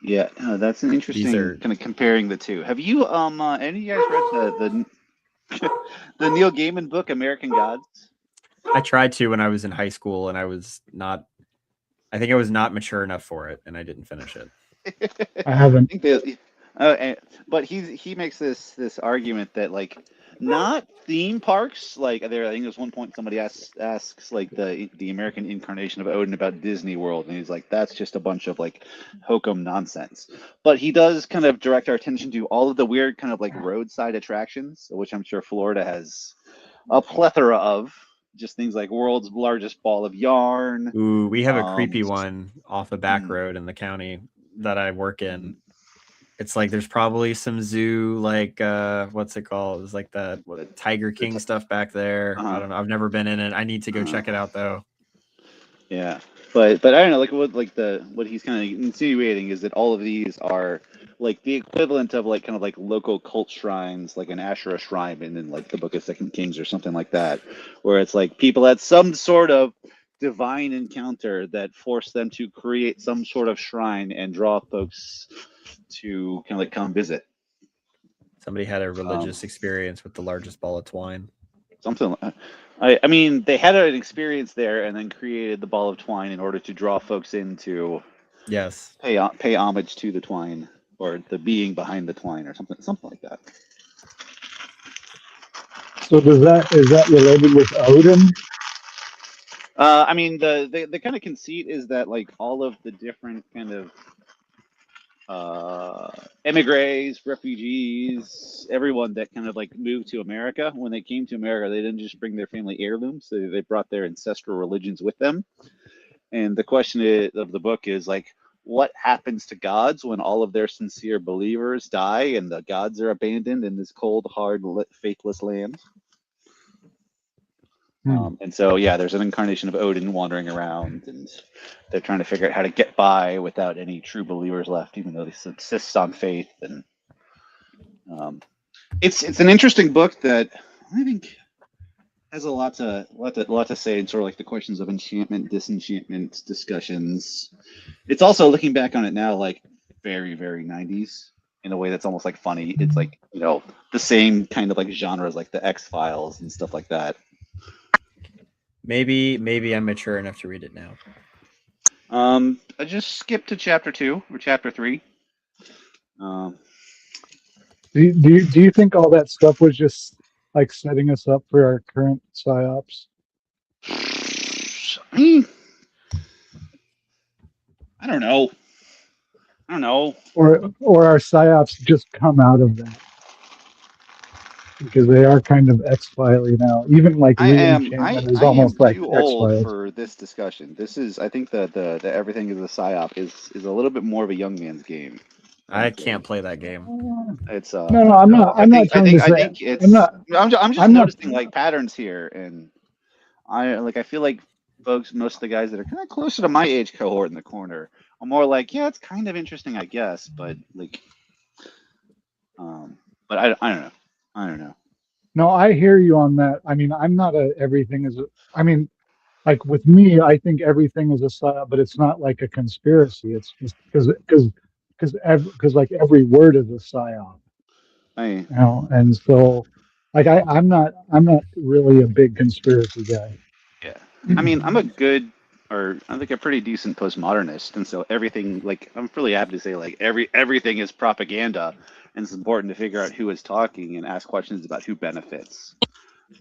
Yeah, that's an These interesting are kind of comparing the two. Have you any of you guys read the Neil Gaiman book American Gods? I tried to when I was in high school and I think I was not mature enough for it and I didn't finish it. I I haven't. think but he makes this argument that like not theme parks like there. I think there's one point somebody asks like the American incarnation of Odin about Disney World, and he's like, that's just a bunch of like hokum nonsense. But he does kind of direct our attention to all of the weird kind of like roadside attractions, which I'm sure Florida has a plethora of. Just things like world's largest ball of yarn. Ooh, we have a Um, creepy one off a back mm, road in the county that I work in. mm, It's like there's probably some zoo like what's it called? It's like the the, Tiger the King stuff back there. I uh, don't know. I've never been in it. I need to go uh, check it out though. Yeah, but I don't know, like what he's kind of insinuating is that all of these are like the equivalent of like kind of like local cult shrines, like an Asherah shrine in like the Book of Second Kings or something like that, where it's like people had some sort of divine encounter that forced them to create some sort of shrine and draw folks to kind of like come visit. Somebody had a Um, religious experience with the largest ball of twine. something. I mean, they had an experience there and then created the ball of twine in order to draw folks in to Yes. pay homage to the twine or the being behind the twine or something like that. So is that related with Odin? I mean, the kind of conceit is that like all of the different kind of emigres, refugees, everyone that kind of like moved to America. When they came to America, they didn't just bring their family heirlooms; they brought their ancestral religions with them. And the question of the book is like, what happens to gods when all of their sincere believers die and the gods are abandoned in this cold, hard, faithless land? And so, yeah, there's an incarnation of Odin wandering around, and they're trying to figure out how to get by without any true believers left, even though they subsist on faith. And it's an interesting book that I think has a lot to say in sort of like the questions of enchantment, disenchantment discussions. It's also looking back on it now, like very, very 90s in a way that's almost like funny. It's like, you know, the same kind of like genres like the X-Files and stuff like that. Maybe I'm mature enough to read it now. I just skipped to chapter 2 or chapter 3. Do you think all that stuff was just like setting us up for our current psyops? I mean, I don't know. Or our psyops just come out of that? Because they are kind of X-Filey now. Even like re-enchantment is I am almost like too old X-Files. for this discussion. This is, I think the everything is a psyop is a little bit more of a young man's game. I can't play that game. It's No, I'm not. I'm not trying to say. I think it's. I'm not. I'm just I'm not. noticing like patterns here, and I feel like folks, most of the guys that are kind of closer to my age cohort in the corner are more like, yeah, it's kind of interesting, I guess, but like, but I don't know. I don't know. No, I hear you on that. I mean, I'm not a everything is. I mean, like with me, I think everything is a psyop, but it's not like a conspiracy. It's just because like every word is a psyop, I you know. And so, like I'm not really a big conspiracy guy. Yeah. I mean, I'm a good, or I think a pretty decent postmodernist, and so everything, like, I'm really happy to say, like, everything is propaganda, and it's important to figure out who is talking and ask questions about who benefits.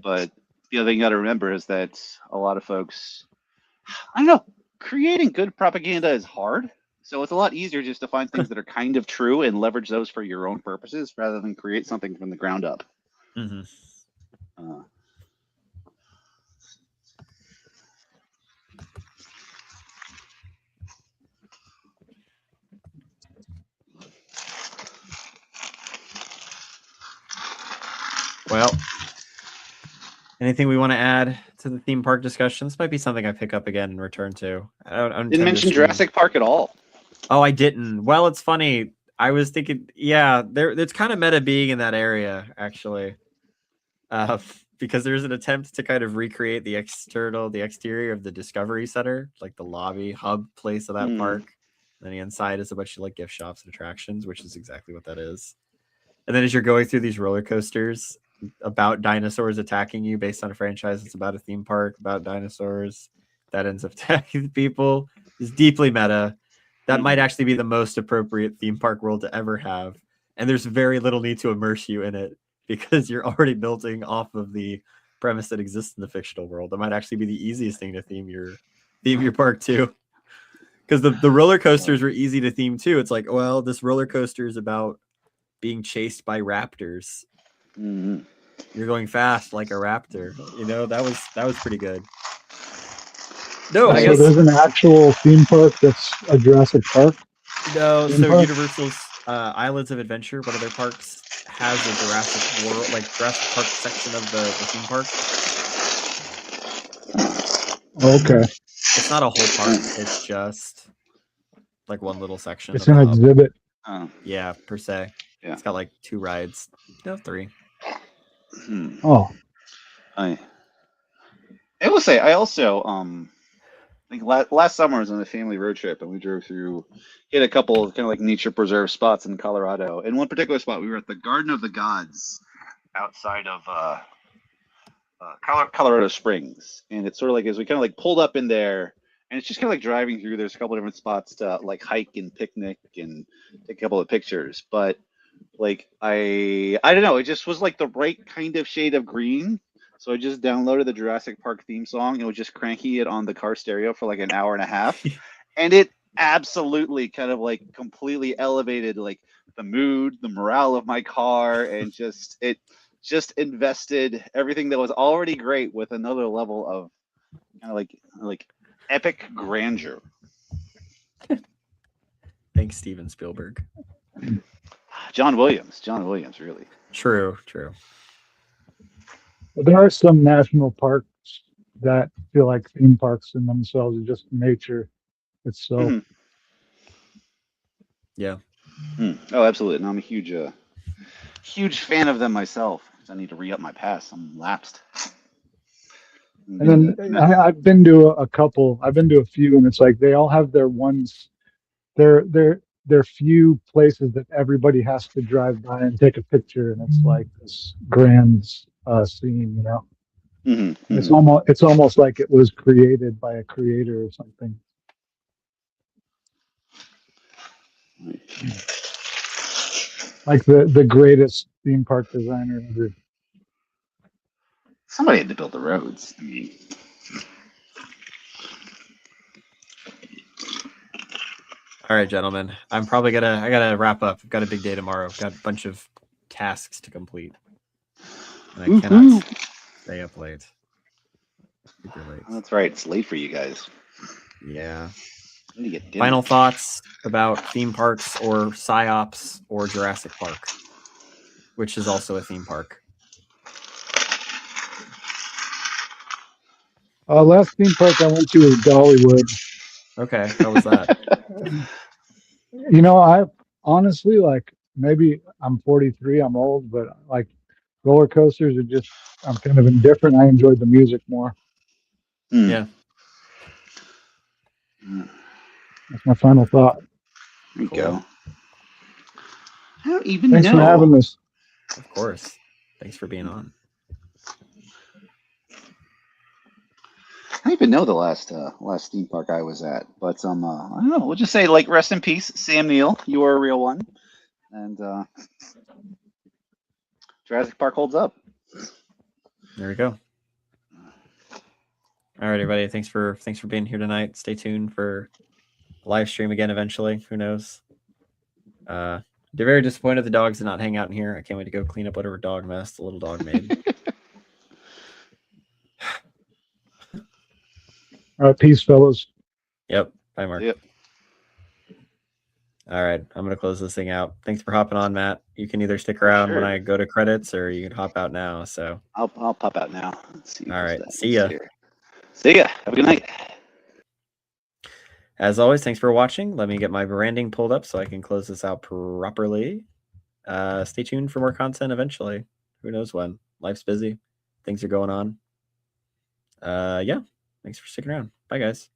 But the other thing you got to remember is that a lot of folks, I don't know, creating good propaganda is hard. So it's a lot easier just to find things that are kind of true and leverage those for your own purposes rather than create something from the ground up. Mm-hmm. Well, anything we want to add to the theme park discussion? This might be something I pick up again and return to. Didn't mention Jurassic Park at all. Oh, I didn't. Well, it's funny. I was thinking, yeah, it's kind of meta being in that area, actually. Because there's an attempt to kind of recreate the exterior of the Discovery Center, like the lobby hub place of that park. And then the inside is a bunch of like gift shops and attractions, which is exactly what that is. And then as you're going through these roller coasters about dinosaurs attacking you based on a franchise, it's about a theme park about dinosaurs that ends up attacking people. It's deeply meta. That might actually be the most appropriate theme park world to ever have. And there's very little need to immerse you in it because you're already building off of the premise that exists in the fictional world. That might actually be the easiest thing to theme your park to. Because the roller coasters were easy to theme too. It's like, well, this roller coaster is about being chased by raptors. You're going fast like a raptor. You know, that was pretty good. No, I guess there's an actual theme park that's a Jurassic Park. No, so Universal's Islands of Adventure, one of their parks, has a Jurassic World, like Jurassic Park section of the theme park. Okay. It's not a whole park. It's just like one little section. It's an exhibit. Yeah, per se. Yeah. It's got like 2 rides. No, 3. Oh. I will say, I also I think last summer I was on a family road trip and we drove through, hit a couple of kind of like nature preserve spots in Colorado. In one particular spot, we were at the Garden of the Gods outside of Colorado Springs, and it's sort of like as we kind of like pulled up in there, and it's just kind of like driving through. There's a couple of different spots to like hike and picnic and take a couple of pictures, but Like I don't know, it just was like the right kind of shade of green. So I just downloaded the Jurassic Park theme song and was just cranking it on the car stereo for like an hour and a half. And it absolutely kind of like completely elevated like the mood, the morale of my car, and just it just invested everything that was already great with another level of kind of like epic grandeur. Thanks, Steven Spielberg. John Williams, really. True, true. But there are some national parks that feel like theme parks in themselves, just nature itself. Mhm. Yeah. Oh, absolutely. No, I'm a huge fan of them myself. I need to re-up my pass. I'm lapsed. And then I've been to a couple. I've been to a few, and it's like they all have their ones. They're few places that everybody has to drive by and take a picture, and it's like this grand scene, you know. It's almost like it was created by a creator or something. Like the greatest theme park designer ever. Somebody had to build the roads. I mean, All right, gentlemen. I gotta wrap up. I've got a big day tomorrow. I've got a bunch of tasks to complete. And I cannot stay up late. Super late. That's right. It's late for you guys. Yeah. I need to get dinner. Final thoughts about theme parks or PsyOps or Jurassic Park, which is also a theme park. Last theme park I went to was Dollywood. Okay, how was that? You know, I honestly like maybe I'm 43, I'm old, but like roller coasters are just I'm kind of indifferent. I enjoyed the music more. Yeah. That's my final thought. There you Cool. go. I don't even Thanks know. for having this. Of course. Thanks for being on. I don't even know the last theme park I was at, but I don't know. We'll just say like rest in peace, Sam Neill. You were a real one, and Jurassic Park holds up. There we go. All right, everybody. Thanks for being here tonight. Stay tuned for a live stream again eventually. Who knows? They're very disappointed the dogs did not hang out in here. I can't wait to go clean up whatever dog mess the little dog made. All right, peace, fellas. Yep. Bye, Mark. Yep. All right. I'm going to close this thing out. Thanks for hopping on, Matt. You can either stick around when I go to credits or you can hop out now. So I'll pop out now. Let's see. All right. See ya. See ya. Have a good night. As always, thanks for watching. Let me get my branding pulled up so I can close this out properly. Stay tuned for more content eventually. Who knows when? Life's busy. Things are going on. Yeah. Thanks for sticking around. Bye, guys.